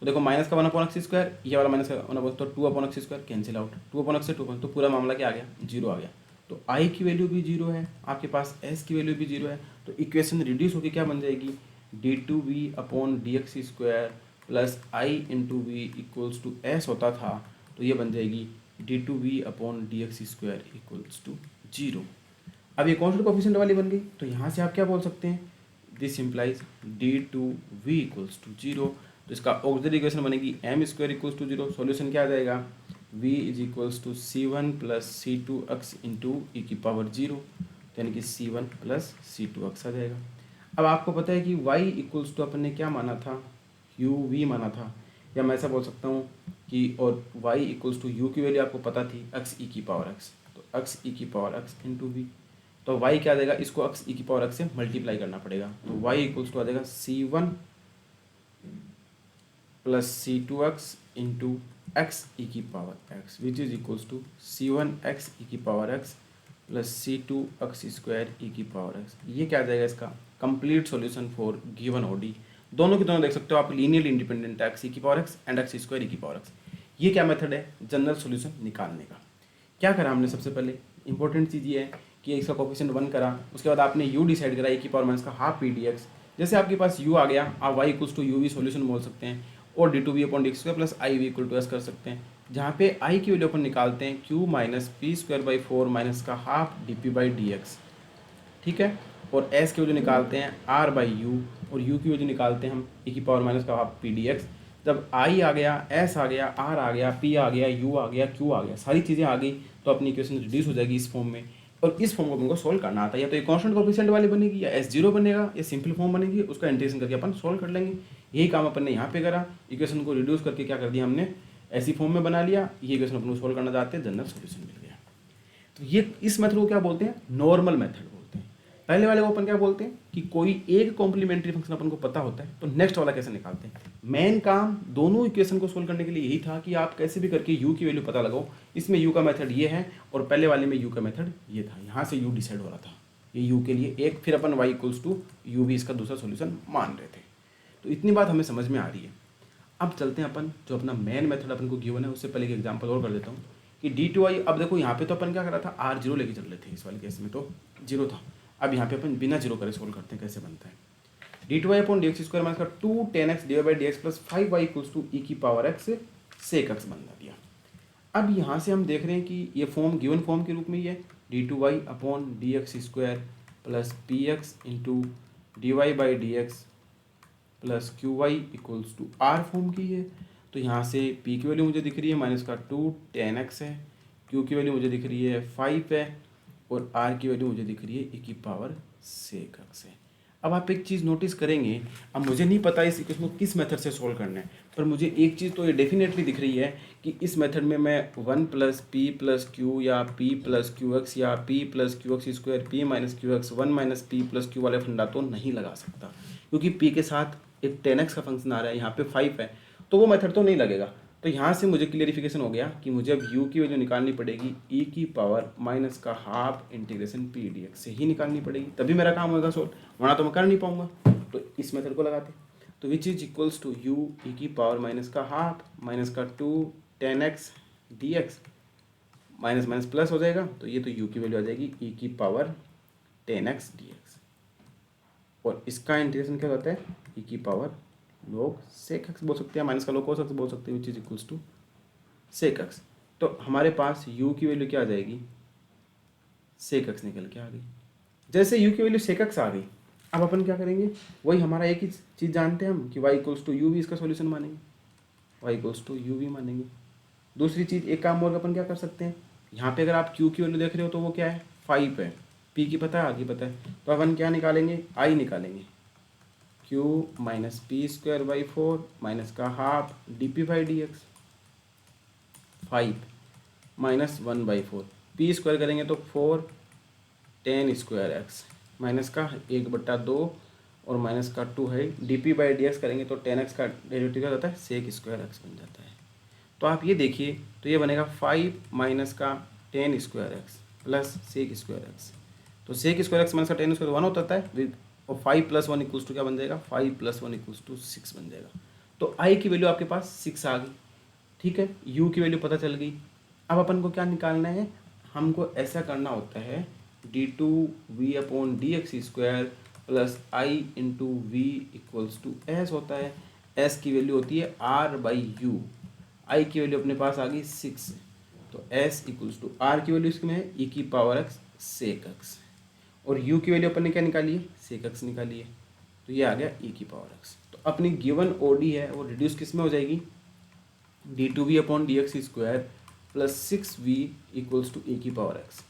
तो देखो माइनस का 1 अपॉन एक्स स्क्वायर, ये वाला माइनस का 1 अपॉन, तो 2 upon x square cancel out, 2 upon x से 2 अपॉन, तो पूरा मामला क्या आ गया, 0 आ गया। तो i की वैल्यू भी 0 है, आपके पास s की वैल्यू भी 0 है, तो इक्वेशन रिड्यूस होकर क्या बन जाएगी, d2v upon D x square plus i into v equals to s होता था, तो ये बन जाएगी d2v upon D x square equals to 0। अब ये कॉन्स्टेंट कोफिशिएंट वाली बन गई, तो यहाँ से आप क्या बोल सकते हैं, this implies d2v equals to 0। तो इसका ऑक्सिलरी इक्वेशन बनेगी m square equals to 0। Solution क्या आ जाएगा, v is equals to c1 plus c2x into E की पावर 0, यानी कि c1 प्लस c2x आ जाएगा। अब आपको पता है कि y इक्वल्स टू अपन ने क्या माना था, uv माना था, या मैं ऐसा बोल सकता हूँ कि और y इक्वल्स टू u की वैल्यू आपको पता थी x e की पावर x, तो x e की पावर x इंटू वी। तो y क्या आ जाएगा, इसको x e की पावर x से मल्टीप्लाई करना पड़ेगा, तो y इक्वल्स टू आ जाएगा c1 plus c2x into X E की power x which is equals to c1 x E की power x plus c2x square E की पावर x। ये क्या आ जाएगा, इसका complete solution for given ODE. दोनों के दोनों देख सकते हो आप, लीनियरली इंडिपेंडेंट एक्स ई की power x and X square E की पावर x। ये क्या मेथड है जनरल सॉल्यूशन निकालने का। क्या करा हमने, सबसे पहले इंपॉर्टेंट चीज़ ये है कि इसका कोफिशिएंट 1 करा, उसके बाद आपने u डिसाइड करा, e की पावर माइनस का हाफ पी डी एक्स। जैसे आपके पास u आ गया, आप y equals to you v solution बोल सकते हैं, और d two we upon d square plus i v equal to s कर सकते हैं, जहाँ पे i की वैल्यू अपन निकालते हैं q minus P square by 4 minus का half D P by D X, ठीक है। और s की वैल्यू निकालते हैं r बाई यू, और u की वैल्यू निकालते हैं हम e की पावर माइनस का हाफ पी डी एक्स। जब i आ गया, s आ गया, r आ गया, p आ गया, u आ गया, q आ गया, सारी चीज़ें आ गई, तो अपनी इक्वेशन रिड्यूस हो जाएगी इस फॉर्म में। और इस फॉर्म को अपन को सोल्व करना आता है, या तो ये कांस्टेंट कोएफिशिएंट वाली बनेगी, या s0 बनेगा, या सिंपल फॉर्म बनेगी, उसका इंटीग्रेशन करके अपन सोल्व कर लेंगे। यही काम अपन ने यहाँ पे करा, इक्वेशन को रिड्यूस करके क्या कर दिया हमने, ऐसी फॉर्म में बना लिया। ये इक्वेशन अपन को सोल्व करना चाहते हैं, जनरल सोल्यूशन मिल गया। तो ये इस मेथड को क्या बोलते हैं, नॉर्मल मेथड बोलते हैं। पहले वाले को अपन क्या बोलते हैं कि कोई एक कॉम्प्लीमेंट्री फंक्शन अपन को पता होता है, तो नेक्स्ट वाला कैसे निकालते हैं। मेन काम दोनों इक्वेशन को सोल्व करने के लिए यही था कि आप कैसे भी करके u की वैल्यू पता लगाओ। इसमें u का मेथड ये है, और पहले वाले में u का मेथड ये था, यहाँ से u डिसाइड हो रहा था, ये u के लिए एक, फिर अपन y इक्वल्स टू यू भी इसका दूसरा सोल्यूशन मान रहे थे। तो इतनी बात हमें समझ में आ रही है। अब चलते हैं अपन जो अपना मेन मेथड अपन को गिवन है, उससे पहले एक एग्जाम्पल और कर देता हूँ कि d2y। अब देखो यहाँ पे तो अपन क्या कर रहा था, r0 लेके चल रहे थे, इस वाले केस में तो 0 था। अब यहाँ पे अपन बिना 0 करे सोल्व करते हैं, कैसे बनता है, d2y upon D x square minus का 2 tan x divide by D x plus 5y equals to ई की पावर x सेक x बन दिया। अब यहाँ से हम देख रहे हैं कि ये फॉर्म गिवन फॉर्म के रूप में ही है, d2y upon D x square plus P x into d Y by D x plus Q Y equals to r form की है। तो यहाँ से p की वैल्यू मुझे दिख रही है माइनस का 2 tan x है, q की वैल्यू मुझे दिख रही है 5 है, और r की वैल्यू मुझे दिख रही है e की पावर सेक x है। अब आप एक चीज़ नोटिस करेंगे, अब मुझे नहीं पता इस इक्वेशन को किस मेथड से सोल्व करना है, पर मुझे एक चीज़ तो ये डेफिनेटली दिख रही है कि इस मेथड में मैं 1 प्लस पी प्लस क्यू या p प्लस क्यू एक्स या p plus Q x square P minus Q x 1 minus P plus Q वाले फंडा तो नहीं लगा सकता, क्योंकि p के साथ एक 10x का फंक्शन आ रहा है, यहाँ पे 5 है, तो वो मेथड तो नहीं लगेगा। तो यहाँ से मुझे क्लियरिफिकेशन हो गया कि मुझे अब u की वैल्यू निकालनी पड़ेगी e की पावर माइनस का half integration P D x से ही निकालनी पड़ेगी, तभी मेरा काम होगा सोल्व, वरना तो मैं कर नहीं पाऊंगा। तो इस मेथड को लगाते, तो which is equals to u e की पावर माइनस का हाफ माइनस का 2 tan x d x, minus minus plus हो जाएगा, तो ये तो u की वैल्यू आ जाएगी e की पावर 10x डी एक्स, और इसका इंटीग्रेशन क्या होता है e की पावर log sec x बोल सकते हैं, माइनस का log cos x बोल सकते हैं, which is equals to sec x। तो हमारे पास u की वैल्यू क्या आ जाएगी, sec x निकल के आ गई। जैसे u की वैल्यू sec x आ गई, अब अपन क्या करेंगे, वही हमारा एक ही चीज़ जानते हैं हम कि y equals to you v इसका सॉल्यूशन मानेंगे, y equals to you v मानेंगे। दूसरी चीज़ एक काम और अपन क्या कर सकते हैं, यहाँ पे अगर आप q की वैल्यू देख रहे हो तो वो क्या है 5 है, p की पता है, आगे पता है, तो अपन क्या निकालेंगे, i निकालेंगे, q minus P square by 4 minus का half D P by D X, 5 minus 1 by 4, P square करेंगे तो 4 tan स्क्वायर एक्स माइनस का 1/2 और माइनस का 2 है, D P by D x करेंगे तो tan x का डेरिवेटिव क्या होता है सेक स्क्वायर एक्स बन जाता है। तो आप ये देखिए, तो ये बनेगा 5 माइनस का tan square x plus sec square x, तो सेक स्क्वायर एक्स माइनस का tan स्क्वायर 1 होता है, और 5 प्लस 1 इक्वल्स टू क्या बन जाएगा, 5 प्लस 1 इक्वल्स टू 6 बन जाएगा। तो i की वैल्यू आपके पास 6 आ गई, ठीक है, u की वैल्यू पता चल गई। अब अपन को क्या निकालना है, हमको ऐसा करना होता है d2v upon D x square plus i into v equals to s होता है, s की वैल्यू होती है r बाई यू, i की वैल्यू अपने पास आ गई 6, तो s इक्वल्स टू r की वैल्यू इसमें है e की पावर x सेक x, और u की वैल्यू अपन ने क्या निकाली है, सेक एक्स निकाली है, तो ये आ गया e की पावर x। तो अपनी गिवन ओडी है वो रिड्यूस किस में हो जाएगी, d2v/dx² plus 6v equals to e की पावर x।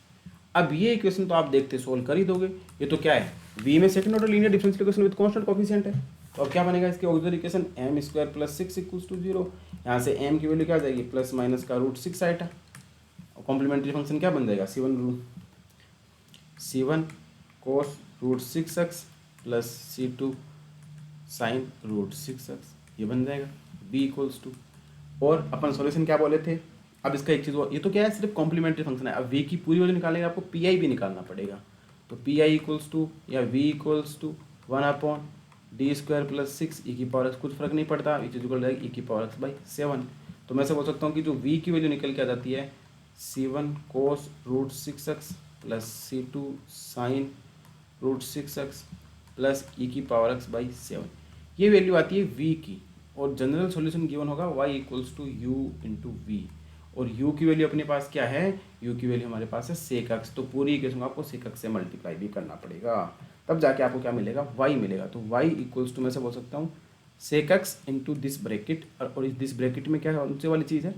अब ये इक्वेशन तो आप देखते सोल्व कर ही दोगे, ये तो क्या है, v में second order linear differential equation with constant coefficient है। तो अब क्या बनेगा इसके auxiliary equation m² plus 6 equals to 0। यहाँ से m की वैल्यू क्या आ जाएगी, प्लस माइनस का रूट 6 आएगा, और कॉम्प्लीमेंट्री फंक्शन क्या बन जाएगा, c1 cos root 6x plus c2 sine root 6x, ये बन जाएगा b इक्वल्स टू, और अपन सॉल्यूशन क्या बोले थे। अब इसका एक चीज़ वो, ये तो क्या है सिर्फ कॉम्प्लीमेंट्री फंक्शन है, अब v की पूरी वैल्यू निकालेंगे आपको पी भी निकालना पड़ेगा। तो पी इक्वल्स टू या v equals to 1/d² plus 6 e की पावर x, कुछ फर्क नहीं पड़ता, which is equal to e की पावर x बाई 7। तो मैं से बोल सकता हूँ कि जो v की वैल्यू निकल के आ जाती है c1 cos root 6x plus c2 sine root 6x plus e की पावर x बाई 7, ये वैल्यू आती है v की। और जनरल सॉल्यूशन गिवन होगा y equals to u into V, और u की वैल्यू अपने पास क्या है, u की वैल्यू हमारे पास है सेक एक्स, तो पूरी इक्वेशन को आपको सेक एक्स से मल्टीप्लाई भी करना पड़ेगा, तब जाके आपको क्या मिलेगा, y मिलेगा। तो y इक्वल्स टू मैं से बोल सकता हूँ sec X into this bracket, और इस दिस ब्रैकेट में क्या है, ऊंचे वाली चीज़ है,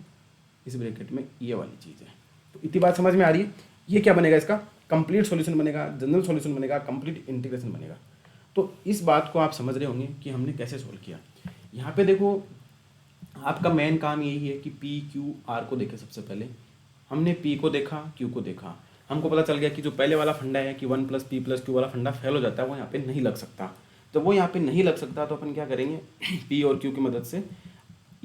इस ब्रैकेट में ये वाली चीज़ है। तो इतनी बात समझ में आ रही है, ये क्या बनेगा, इसका कंप्लीट सॉल्यूशन बनेगा, जनरल सॉल्यूशन बनेगा, कंप्लीट इंटीग्रेशन बनेगा। तो इस बात को आप समझ रहे होंगे कि हमने कैसे सोल्व किया। यहाँ पे देखो आपका मेन काम यही है कि पी क्यू आर को देखें। सबसे पहले हमने पी को देखा, क्यू को देखा, हमको पता चल गया कि जो पहले वाला फंडा है कि 1 + p + q वाला फंडा फेल हो जाता है, वो यहाँ पे नहीं लग सकता। जब वो यहाँ पे नहीं लग सकता तो अपन क्या करेंगे, p और q की मदद से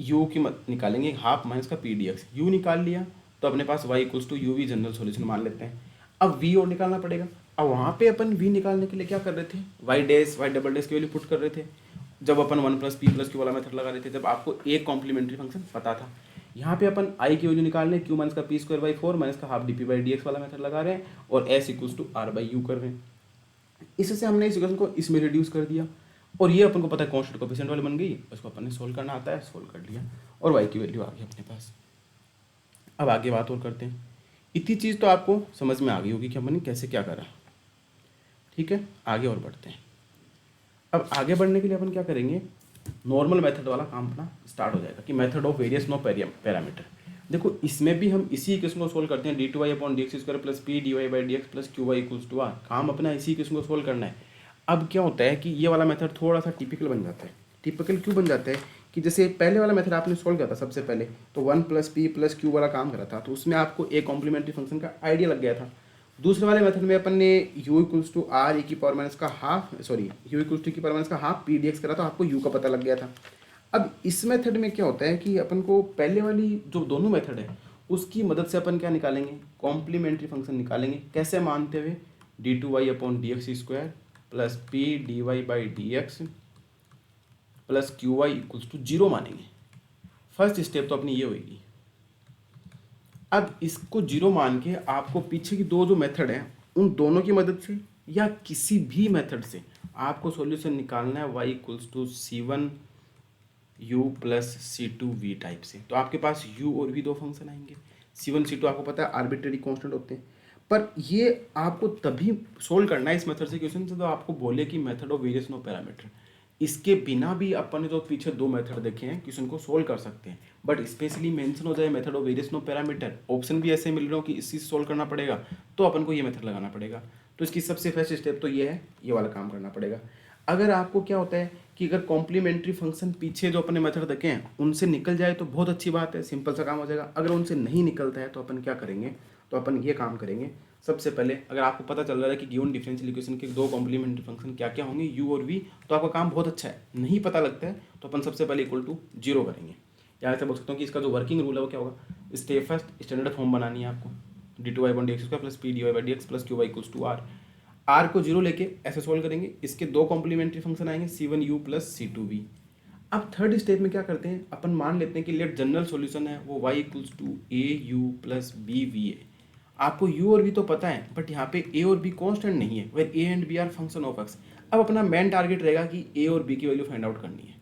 u की निकालेंगे, हाफ माइनस का p dx। u निकाल लिया तो अपने पास y equals to u v general solution मान लेते हैं। अब v और निकालना पड़ेगा। अब वहाँ पे अपन v निकालने के लिए क्या कर रहे थे, y डबल डैश की वैल्यू पुट कर रहे थे, जब अपन 1 + p + q वाला मेथड लगा रहे थे, जब आपको एक कॉम्प्लीमेंट्री फंक्शन पता था। यहाँ पे अपन i की वैल्यू निकाल रहे हैं, q माइनस का p² / 4 माइनस का हाफ dp/dx वाला मेथड लगा रहे हैं, और s इक्वल्स टू r/u कर रहे हैं। इससे हमने इस इक्वेशन को इसमें रिड्यूस कर दिया, और ये अपन को पता है कांस्टेंट कोएफिशिएंट वाली बन गई, उसको अपन ने सोल्व करना आता है, सोल्व कर लिया, और y की वैल्यू आ गई अपने पास। अब आगे बात और करते हैं। इतनी चीज़ तो आपको समझ में आ गई होगी कि हमने कैसे क्या करा। ठीक है, आगे और बढ़ते हैं। अब आगे बढ़ने के लिए अपन क्या करेंगे, नॉर्मल मेथड वाला काम अपना स्टार्ट हो जाएगा कि method of variation of parameter. देखो इसमें भी हम इसी इक्वेशन को सोल्व करते हैं, d2y/dx² plus p dy/dx plus qy equals to r। काम अपना इसी इक्वेशन को सोल्व करना है। अब क्या होता है कि ये वाला मेथड थोड़ा सा टिपिकल बन जाता है। टिपिकल क्यों बन जाता है कि जैसे पहले वाला मेथड आपने सोल्व किया था, सबसे पहले तो 1 + p + q वाला काम करा था, तो उसमें आपको एक कॉम्प्लीमेंट्री फंक्शन का आइडिया लग गया था। दूसरे वाले मेथड में अपन ने u equals to r e की पावर माइनस का हाफ u इक्वल्स टू की पावर माइनस का हाफ p dx करा, तो आपको u का पता लग गया था। अब इस मेथड में क्या होता है कि अपन को पहले वाली जो दोनों मेथड है उसकी मदद से अपन क्या निकालेंगे, कॉम्प्लीमेंट्री फंक्शन निकालेंगे। कैसे मानते हुए, d2y/dx² plus p dy/dx plus qy equals to 0 मानेंगे। फर्स्ट स्टेप तो अपनी ये होगी। अब इसको 0 मान के आपको पीछे की दो जो मेथड हैं उन दोनों की मदद से या किसी भी मेथड से आपको सॉल्यूशन निकालना है y equals to c1u plus c2v type से। तो आपके पास u और v दो फंक्शन आएंगे। c1 c2 आपको पता है आर्बिट्रेरी कांस्टेंट होते हैं, पर ये आपको तभी सोल्व करना है इस मेथड से क्वेश्चन से तो आपको बोले कि method of variation of parameter. इसके बिना भी अपन ने जो पीछे दो मेथड देखे हैं क्वेश्चन को सोल्व कर सकते हैं, बट स्पेशली मेंशन हो जाए method of variation of parameter, option भी ऐसे मिल रहे हो कि इसी से सोल्व करना पड़ेगा, तो अपन को ये मेथड लगाना पड़ेगा। तो इसकी सबसे फर्स्ट स्टेप तो ये है, ये वाला काम करना पड़ेगा। अगर आपको क्या होता है कि अगर कॉम्प्लीमेंट्री फंक्शन पीछे जो अपने मेथड देखे हैं उनसे निकल जाए तो बहुत अच्छी बात है, सिंपल सा काम हो जाएगा। अगर उनसे नहीं निकलता है तो अपन क्या करेंगे, तो अपन ये काम करेंगे। सबसे पहले अगर आपको पता चल रहा है कि गिवन डिफरेंशियल इक्वेशन के दो कॉम्प्लीमेंट्री फंक्शन क्या क्या होंगे, u और v, तो आपका काम बहुत अच्छा है। नहीं पता लगता है तो अपन सबसे पहले इक्वल टू 0 करेंगे। या ऐसे बोल सकता हूँ कि इसका जो वर्किंग रूल है वो क्या होगा, स्टेप फर्स्ट स्टैंडर्ड फॉर्म बनानी है आपको, d2y/dx² plus p dy/dx plus qy equals to r। r को 0 लेके ऐसे सोल्व करेंगे। इसके दो कॉम्प्लीमेंट्री फंक्शन आएंगे c1u प्लस c2v। अब थर्ड स्टेप में क्या करते हैं, अपन मान लेते हैं कि लेट जनरल सॉल्यूशन है वो y equals to au plus bv है। आपको u और v तो पता है, बट यहाँ पे a और b कांस्टेंट नहीं है, where a and b are function of x। अब अपना मेन टारगेट रहेगा कि a और b की वैल्यू फाइंड आउट करनी है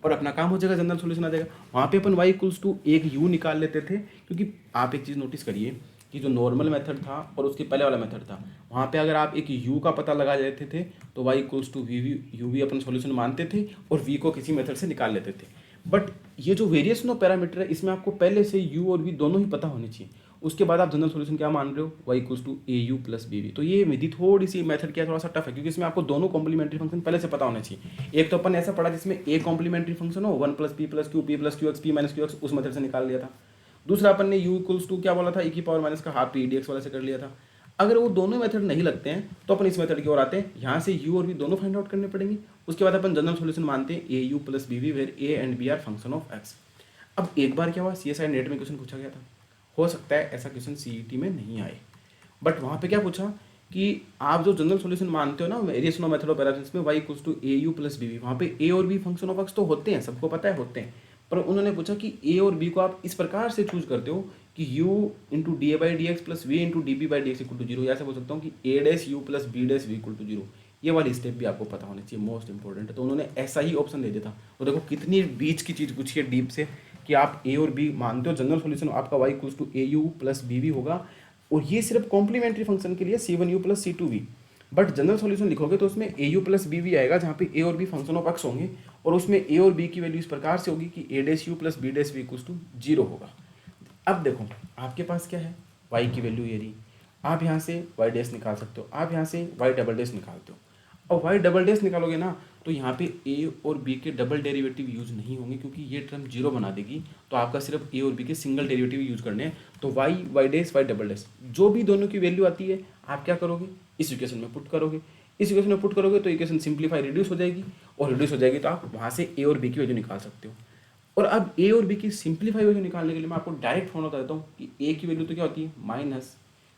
और अपना काम हो जाएगा, जनरल सॉल्यूशन आ जाएगा। वहाँ पे अपन y इक्वल्स टू एक u निकाल लेते थे, क्योंकि आप एक चीज़ नोटिस करिए, कि जो नॉर्मल मेथड था और उसके पहले वाला मेथड था, वहाँ पे अगर आप एक u का पता लगा लेते थे तो y equals to V U भी अपन सॉल्यूशन मानते थे और v को किसी मेथड से निकाल लेते थे। बट ये जो वेरिएशन ऑफ पैरामीटर है इसमें आपको पहले से u और v दोनों ही पता होने चाहिए। उसके बाद आप जनरल सॉल्यूशन क्या मान रहे हो, y equals to A you plus B V. तो ये विधि थोड़ी सी मेथड क्या थोड़ा सा टफ है, क्योंकि इसमें आपको दोनों कॉम्प्लीमेंट्री फंक्शन पहले से पता होने चाहिए। एक तो अपन ऐसा पढ़ा जिसमें ए कॉम्प्लीमेंट्री फंक्शन हो, one plus p plus Q x P minus Q x, उस मेथड से निकाल लिया था। दूसरा अपन ने u इक्वल्स टू क्या बोला था, e की पावर माइनस का हाफ टी डी एक्स वाले से कर लिया था। अगर वो दोनों मेथड नहीं लगते हैं तो अपन इस मेथड की ओर आते हैं, यहाँ से u और v दोनों फाइंड आउट करने पड़ेंगे। उसके बाद अपन जनरल सॉल्यूशन मानते हैं A you plus B V where A and B are function of X. अब एक बार क्या हुआ, CSI नेट में क्वेश्चन पूछा गया था, हो सकता है ऐसा क्वेश्चन CET में नहीं आए, बट वहाँ पे क्या पूछा कि आप जो जनरल सॉल्यूशन मानते हो ना variation of method of parameters में y equals to A you plus B V, वहाँ पे a और b फंक्शन ऑफ x तो होते हैं, सबको पता है होते हैं, पर उन्होंने पूछा कि a और b को आप इस प्रकार से चूज करते हो कि u into D A by D x plus V into D B by D X equal to zero, ऐसे बोल सकता हूँ कि a dash U plus B dash V equal to zero. ये वाली स्टेप भी आपको पता होनी चाहिए, मोस्ट इंपॉर्टेंट है। तो उन्होंने ऐसा ही ऑप्शन दे दिया था। और देखो कितनी बीच की चीज़ पूछी है डीप से, कि आप a और b मानते हो, जनरल सॉल्यूशन आपका y equals to A you plus B V होगा, और ये सिर्फ कॉम्प्लीमेंट्री फंक्शन के लिए c1u plus c2v। But general solution लिखोगे तो उसमें ए यू प्लस बी वी आएगा, जहाँ पे ए और बी फंक्शन ऑफ एक्स होंगे, और उसमें ए और बी की वैल्यू इस प्रकार से होगी कि A dash U plus B dash V equals to zero होगा। अब देखो आपके पास क्या है, y की वैल्यू ये रही, आप यहाँ से y डैश निकाल सकते हो, आप यहाँ से y डबल डैश निकालते हो, और y डबल डैश निकालोगे ना तो यहाँ पे a और b के डबल डेरिवेटिव यूज नहीं होंगे, क्योंकि ये टर्म जीरो बना देगी। तो आपका सिर्फ a और b के सिंगल डेरिवेटिव यूज करने हैं। तो y dash y double dash जो भी दोनों की वैल्यू आती है आप क्या करोगे, इस इक्वेशन में पुट करोगे। इस इक्वेशन में पुट करोगे तो इक्वेशन सिंप्लीफाई रिड्यूस हो जाएगी, और रिड्यूस हो जाएगी तो आप वहाँ से a और b की वैल्यू निकाल सकते हो। और अब a और b की सिंप्लीफाई वैल्यू निकालने के लिए मैं आपको डायरेक्ट फॉर्मूला बता देता हूँ कि a की वैल्यू तो क्या होती है minus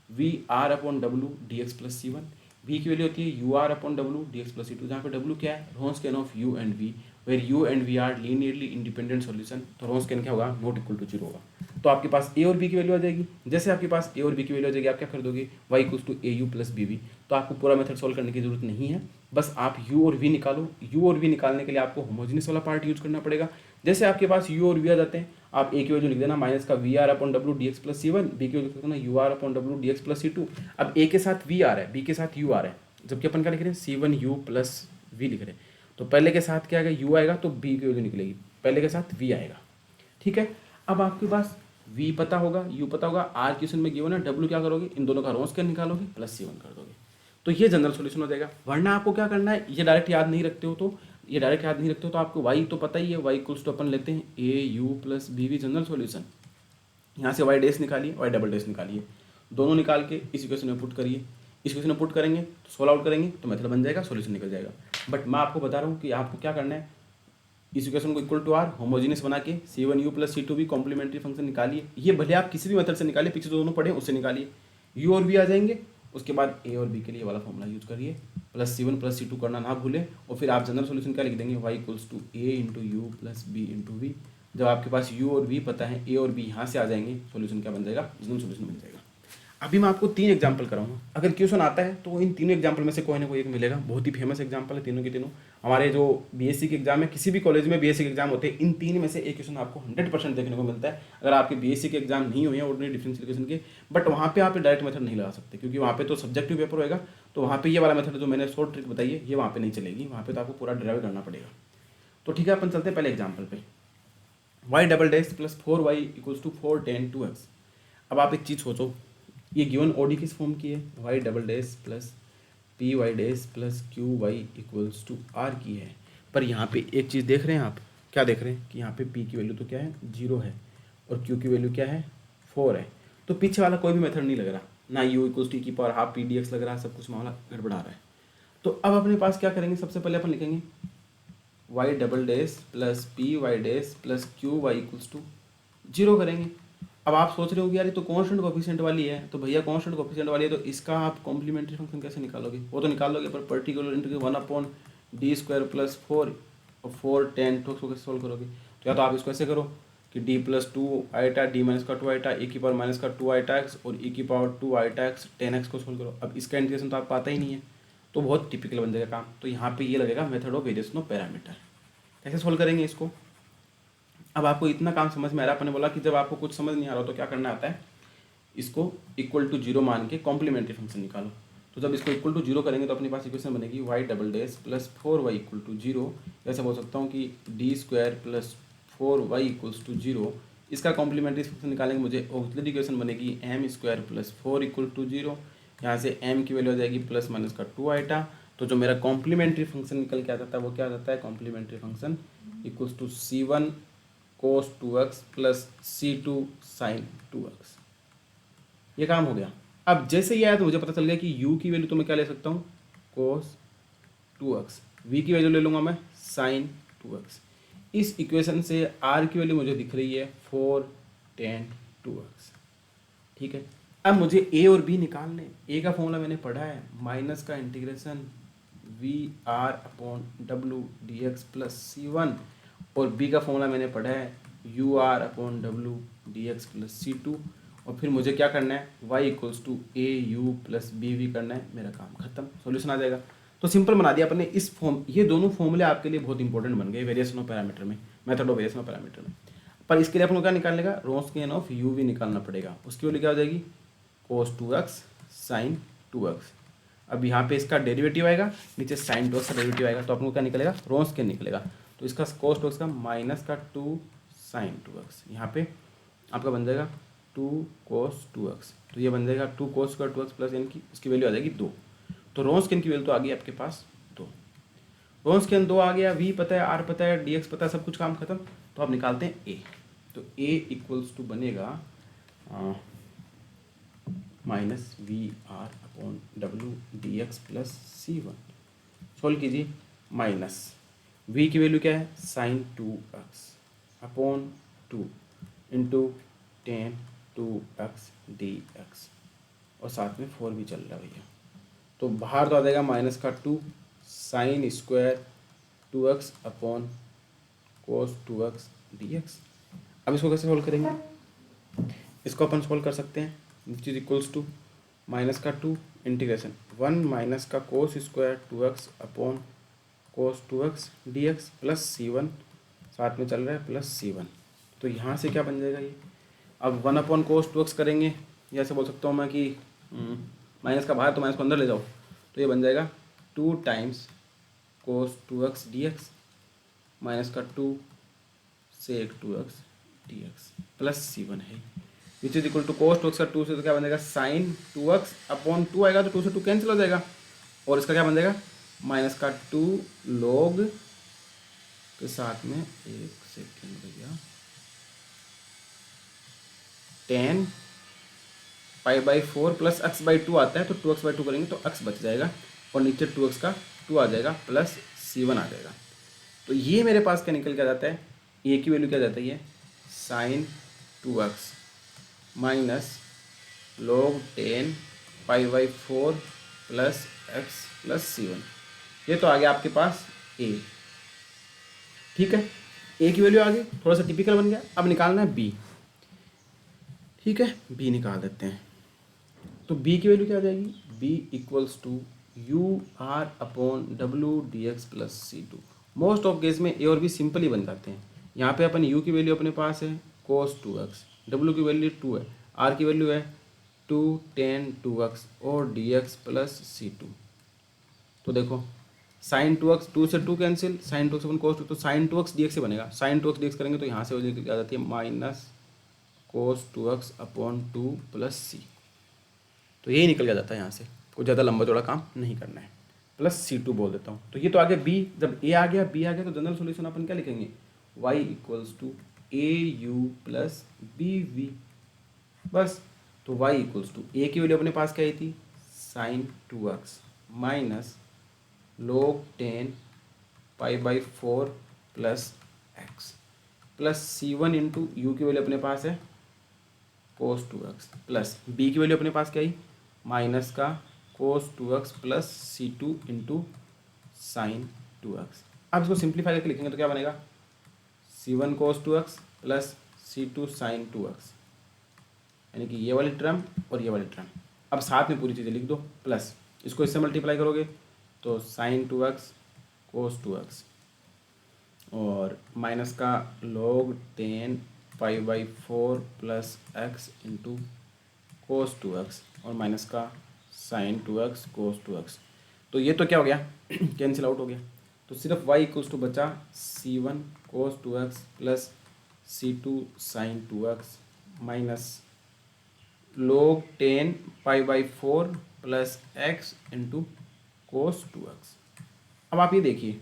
V are upon W D x plus C one, v की वैल्यू होती है U R upon W D x plus सी टू, जहाँ पे w क्या है, Wronskian of u and v, where u and v are linearly independent solution. तो Wronskian क्या होगा, नॉट इक्वल टू जीरो होगा। तो आपके पास a और b की वैल्यू आ जाएगी। जैसे आपके पास a और b की वैल्यू आ जाएगी, आप क्या कर दोगे, y equals to A you plus B V. तो आपको पूरा मेथड सॉल्व करने की जरूरत नहीं है, बस आप u और v निकालो। u और v निकालने के लिए आपको होमोजेनियस वाला पार्ट यूज करना पड़ेगा। जैसे आपके पास u और v आ जाते हैं, आप a की वैल्यू लिख देना माइनस का we are upon W D x plus C one, B की वैल्यू लिख देना U R upon W D x plus सी टू। अब a के साथ v आ रहा है, b के साथ u आ रहा है, जबकि अपन क्या लिख रहे हैं, सी वन यू प्लस वी लिख रहे हैं। तो पहले के साथ क्या आएगा, u आएगा तो b की वैल्यू निकलेगी, पहले के साथ v आएगा। ठीक है, अब आपके पास v पता होगा, u पता होगा, r क्वेश्चन में गिवन है, w क्या करोगे, इन दोनों का रोन्सकेन निकालोगे प्लस c1 कर दोगे, तो ये जनरल सॉल्यूशन हो जाएगा। वरना आपको क्या करना है, ये डायरेक्ट याद नहीं रखते हो तो आपको y तो पता ही है, y इक्वल्स टू अपन लेते हैं A you plus B V general solution. यहाँ से y डैश निकालिए, y डबल डैश निकालिए, दोनों निकाल के इस इक्वेशन में पुट करिए। इस इक्वेशन में पुट करेंगे तो सोल्व आउट करेंगे तो मेथड बन जाएगा, सॉल्यूशन निकल जाएगा। बट मैं आपको बता रहा हूँ कि आपको क्या करना है, इस इक्वेशन को इक्वल टू आर होमोजीनियस बना के सी वन यू प्लस सी टू भी कॉम्प्लीमेंट्री फंक्शन निकालिए। ये भले आप किसी भी मेथड से निकालिए, पीछे दोनों पढ़े उससे निकालिए, यू और वी आ जाएंगे। उसके बाद ए और बी के लिए वाला फॉर्मूला यूज करिए, प्लस सी वन प्लस सी टू करना ना भूलें। और फिर आप जनरल सॉल्यूशन क्या लिख देंगे, Y equals to A into U plus B into V. जब आपके पास यू और वी पता है, ए और बी यहाँ से आ जाएंगे, सॉल्यूशन क्या बन जाएगा, जनरल सॉल्यूशन मिल जाएगा। अभी मैं आपको 3 एग्जाम्पल कराऊंगा, अगर क्वेश्चन आता है तो इन तीनों एग्जाम्पल में से कोई ना कोई एक मिलेगा। बहुत ही फेमस एग्जाम्पल है तीनों के तीनों। हमारे जो बीएससी के एग्जाम है, किसी भी कॉलेज में बीएससी के एग्जाम होते हैं, इन 3 में से एक क्वेश्चन आपको 100% देखने को मिलता है। अगर आपके बीएससी के एग्जाम नहीं हुए हैं ऑर्डिनरी डिफरेंशियल इक्वेशन के, बट वहाँ पे आप डायरेक्ट मेथड नहीं लगा सकते, क्योंकि वहाँ पे तो सब्जेक्टिव पेपर होएगा। तो वहाँ पे ये वाला मेथड जो मैंने शॉर्ट ट्रिक बताई है, ये वहाँ पे नहीं चलेगी, वहाँ पे तो आपको पूरा ड्राइव करना पड़ेगा। तो ठीक है, अपन चलते हैं पहले एग्जाम्पल पे। Y double dash plus 4y equals to 4 tan 2x। अब आप एक चीज़ सोचो, ये गिवन ओडी किस फॉर्म की है, Y double dash plus P Y dash plus Q Y equals to are की है। पर यहाँ पे एक चीज़ देख रहे हैं आप, क्या देख रहे हैं कि यहाँ पे पी की वैल्यू तो क्या है, 0 है, और क्यू की वैल्यू क्या है, 4 है। तो पीछे वाला कोई भी मेथड नहीं लग रहा, ना यू इक्वल्स टी की power half P D x लग रहा है, सब कुछ मामला गड़बड़ा रहा है। तो अब अपने पास क्या करेंगे, सबसे पहले अपन लिखेंगे Y double dash plus P Y dash plus Q Y equals to 0 करेंगे। अब आप सोच रहे हो कि यार ये तो कांस्टेंट कोएफिशिएंट वाली है, तो भैया कांस्टेंट कोएफिशिएंट वाली है तो इसका आप कॉम्प्लीमेंट्री फंक्शन कैसे निकालोगे, वो तो निकाल लोगे, पर पर्टिकुलर इंटू 1/d² प्लस 4 और 4 tan 2x को कैसे सोल्व करोगे। तो या तो आप इसको ऐसे करो कि d plus 2 iota d minus का 2 आइटा e की पावर माइनस का 2 आइटा x और e की power 2 iota x tan x को सोल्व करो। अब इसका इंटीग्रेशन तो आपको आता ही नहीं है, तो बहुत टिपिकल बन जाएगा काम। तो यहाँ पे ये लगेगा method of variation of parameter. कैसे सोल्व करेंगे इसको, अब आपको इतना काम समझ में आ रहा है। आपने बोला कि जब आपको कुछ समझ नहीं आ रहा तो क्या करना आता है, इसको इक्वल टू जीरो मान के कॉम्प्लीमेंट्री फंक्शन निकालो। तो जब इसको इक्वल टू जीरो करेंगे तो अपने पास इक्वेशन बनेगी Y double dash plus 4y equal to zero. ऐसा बोल सकता हूँ कि D square plus 4y equals to zero. इसका कॉम्प्लीमेंट्री फंक्शन निकालेंगे, मुझे ऑक्सिलरी इक्वेशन बनेगी M square plus 4 equal to zero. यहाँ से m की वैल्यू आ जाएगी प्लस माइनस का 2 आइटा। तो जो मेरा कॉम्प्लीमेंट्री फंक्शन निकल के आता था वो क्या आ जाता है, complementary function equals to c1 cos 2x plus c2 sin 2x। ये काम हो गया। अब जैसे ये आया तो मुझे पता चल गया कि u की वैल्यू तो मैं क्या ले सकता हूँ, cos 2x, v की वैल्यू ले लूँगा मैं sin 2x। इस इक्वेशन से r की वैल्यू मुझे दिख रही है 4 tan 2x। ठीक है, अब मुझे a और b निकालने। a का फॉर्मूला मैंने पढ़ा है, माइनस का integration V are upon W D x plus C one, और b का फॉर्मूला मैंने पढ़ा है U R upon W D x plus सी टू। और फिर मुझे क्या करना है, y equals to A you plus B V करना है, मेरा काम खत्म, सॉल्यूशन आ जाएगा। तो सिंपल बना दिया अपने इस फॉर्म। ये दोनों फॉर्मूले आपके लिए बहुत इंपॉर्टेंट बन गए वेरिएशन ऑफ पैरामीटर में, method of variation of parameter में। पर इसके लिए अपन को क्या निकालने का, रोन्सकियन ऑफ यू वी निकालना पड़ेगा। उसकी वैल्यू क्या हो जाएगी, cos 2x sin 2x। अब यहाँ पे इसका डेरिवेटिव आएगा, नीचे sin 2x का डेरिवेटिव आएगा, तो अपन को क्या निकलेगा, रोन्सकियन निकलेगा। तो इसका cos 2x का माइनस का 2 sin 2x, यहाँ पे आपका बन जाएगा 2 cos 2x। तो ये बन जाएगा 2 cos square 2x plus n की, इसकी वैल्यू आ जाएगी 2। तो रोन्सकियन की वैल्यू तो आ गई आपके पास 2। रोन्सकियन 2 आ गया, v पता है, r पता है, dx पता है, सब कुछ काम खत्म। तो आप निकालते हैं a। तो a इक्वल्स टू बनेगा minus V are upon W D x plus C one. Solve कीजिए, माइनस v की वैल्यू क्या है, sine 2x upon 2 into tan 2x dx, और साथ में 4 भी चल रहा है भैया। तो बाहर तो आ जाएगा माइनस का 2 sine square 2x upon cos 2x dx। अब इसको कैसे सोल्व करेंगे, इसको अपन सोल्व कर सकते हैं, which is equals to minus का 2 इंटीग्रेशन 1 माइनस का cos square 2x upon cos 2x dx plus c1, साथ में चल रहा है प्लस c1। तो यहाँ से क्या बन जाएगा ये, अब 1 अपॉन कोस 2x करेंगे, या ऐसे बोल सकता हूँ मैं कि माइनस का बाहर तो माइनस को अंदर ले जाओ, तो ये बन जाएगा 2 टाइम्स कोस 2x dx माइनस का 2 से 2x dx प्लस c1 है, which is equal to cos 2x का 2 से तो क्या बन जाएगा साइन 2x अपॉन 2 आएगा, तो 2 से 2 कैंसिल हो जाएगा, और इसका क्या बन जाएगा माइनस का 2 लॉग के साथ में, एक सेकेंड भैया, 10 pi by 4 plus x by 2 आता है, तो 2x बाई 2 करेंगे तो x बच जाएगा, और नीचे 2x का 2 आ जाएगा प्लस c1 आ जाएगा। तो ये मेरे पास क्या निकल के आ जाता है, a की वैल्यू क्या जाता है, ये sine 2x minus log 10 pi by 4 plus x plus c1। ये तो आ गया आपके पास a। ठीक है, a की वैल्यू आ गई, थोड़ा सा टिपिकल बन गया। अब निकालना है b। ठीक है, b निकाल देते हैं। तो b की वैल्यू क्या आ जाएगी, b equals to U R upon W D x plus C two. Most of case में a और b सिंपल ही बन जाते हैं। यहाँ पे अपन u की वैल्यू अपने पास है cos 2x, w की वैल्यू 2 है, r की वैल्यू है 2 tan 2x और dx प्लस सी टू। तो देखो साइन 2x 2 से 2 कैंसिल, साइन 2x अपन cos 2, तो साइन 2x dx से बनेगा, साइन 2x dx करेंगे तो यहाँ से वैल्यू आ जाती है minus cos 2x upon 2 plus C. तो यही निकल जाता है यहाँ से, कुछ ज़्यादा लंबा चौड़ा काम नहीं करना है, प्लस सी टू बोल देता हूँ। तो ये तो आ गया बी। जब ए आ गया, बी आ गया, तो जनरल सॉल्यूशन अपन क्या लिखेंगे, y equals to A you plus B V, बस। तो y इक्वल्स टू ए की वैल्यू अपने पास क्या आई थी, sine 2x minus log 10 pi by 4 plus x plus c1 into U की वैल्यू अपने पास है cos 2x प्लस b की वैल्यू अपने पास क्या आई, माइनस का cos 2x प्लस सी टू इंटू साइन 2x। अब इसको सिंप्लीफाई करके लिखेंगे तो क्या बनेगा, c1 cos 2x plus c2 sine 2x, यानी कि ये वाली टर्म और ये वाली टर्म। अब साथ में पूरी चीज़ें लिख दो, प्लस इसको इससे मल्टीप्लाई करोगे तो साइन 2x cos 2x और माइनस का log 10 pi by 4 plus x into cos 2x और माइनस का साइन 2x कोस 2x। तो ये तो क्या हो गया कैंसिल आउट हो गया। तो सिर्फ y इक्वल्स टू बचा c1 cos 2x plus c2 sine 2x minus log 10 π/4 plus x into cos 2x। अब आप ये देखिए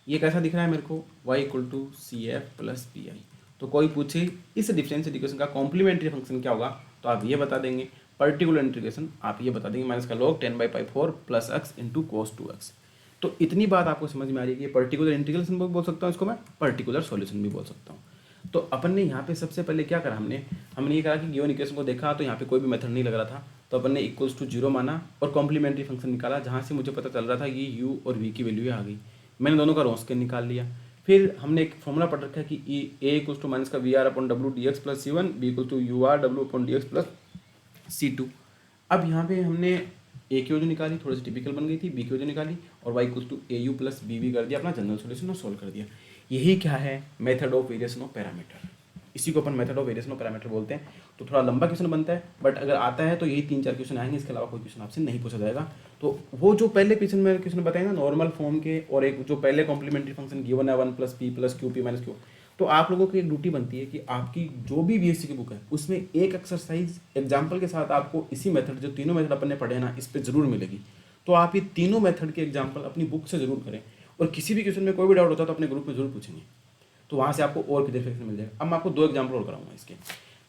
ये कैसा दिख रहा है मेरे को, y equal to C F plus P I. तो कोई पूछे इस डिफरेंशियल इक्वेशन का कॉम्प्लीमेंट्री फंक्शन क्या होगा, तो आप ये बता देंगे। पर्टिकुलर इंटीग्रेशन आप ये बता देंगे माइनस का log 10/4 plus x into cos 2x। तो इतनी बात आपको समझ में आ रही है कि पर्टिकुलर इंटीग्रेशन भी बोल सकता हूँ इसको मैं, पर्टिकुलर सॉल्यूशन भी बोल सकता हूँ। तो अपन ने यहाँ पे सबसे पहले क्या करा, हमने ये कहा कि गिवन इक्वेशन को देखा तो यहाँ पे कोई भी मेथड नहीं लग रहा था, तो अपन ने इक्वल्स टू 0 माना और कॉम्प्लीमेंट्री फंक्शन निकाला, जहाँ से मुझे पता चल रहा था कि u और v की वैल्यू आ गई। मैंने दोनों का रोंस्केन निकाल लिया। फिर हमने एक फॉर्मूला पढ़ रखा है कि ए इक्वल्स टू माइनस का we are upon W D x plus c1, B equal to U R W upon D x plus c2। अब यहाँ पे हमने ए की वैल्यू निकाली, थोड़ी सी टिपिकल बन गई थी, बी की वैल्यू निकाली और Y equals to A you plus B V कर दिया अपना जनरल सोल्यूशन और सोल्व कर दिया। यही क्या है, method of variation of parameter. इसी को अपन method of variation of parameter बोलते हैं। तो थोड़ा लंबा क्वेश्चन बनता है, बट अगर आता है तो यही 3-4 क्वेश्चन आएंगे, इसके अलावा कोई क्वेश्चन आपसे नहीं पूछा जाएगा। तो वो जो पहले क्वेश्चन बताए ना नॉर्मल फॉर्म के, और एक जो पहले कॉम्प्लीमेंट्री फंक्शन गिवन है 1 plus p plus Q P minus Q, तो आप लोगों की एक ड्यूटी बनती है कि आपकी जो भी बीएससी की बुक है उसमें एक एक्सरसाइज एग्जाम्पल के साथ आपको इसी मेथड, जो तीनों मेथड अपन ने पढ़े ना, इस पर जरूर मिलेगी। तो आप ये तीनों मेथड के एग्जाम्पल अपनी बुक से जरूर करें, और किसी भी क्वेश्चन में कोई भी डाउट होता है तो अपने ग्रुप में जरूर पूछेंगे, तो वहाँ से आपको और क्लियरिफिकेशन मिल जाएगा। अब मैं आपको 2 एग्जाम्पल और कराऊंगा इसके।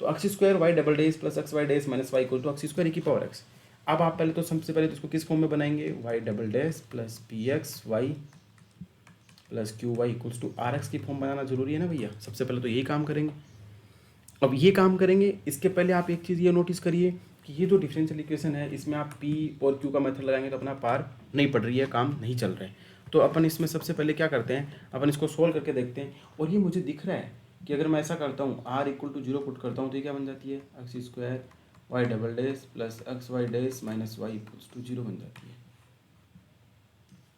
तो X square Y double dash plus x Y dash minus Y equal to x square की पावर एक्स। अब आप पहले तो सबसे पहले तो इसको किस फॉर्म में बनाएंगे, Y double dash plus P x Y plus Q Y equals to are X की फॉर्म बनाना जरूरी है ना भैया। सबसे पहले तो यही काम करेंगे। अब ये काम करेंगे, इसके पहले आप एक चीज़ ये नोटिस करिए कि ये जो डिफरेंशियल इक्वेशन है इसमें आप पी और क्यू का मेथड लगाएंगे तो अपना पार नहीं पड़ रही है, काम नहीं चल रहा है। तो अपन इसमें सबसे पहले क्या करते हैं, अपन इसको सोल्व करके देखते हैं। और ये मुझे दिख रहा है कि अगर मैं ऐसा करता हूँ आर इक्वल टू 0 पुट करता हूँ तो ये क्या बन जाती है, x square Y double dash plus x Y dash minus Y equals to 0 बन जाती है।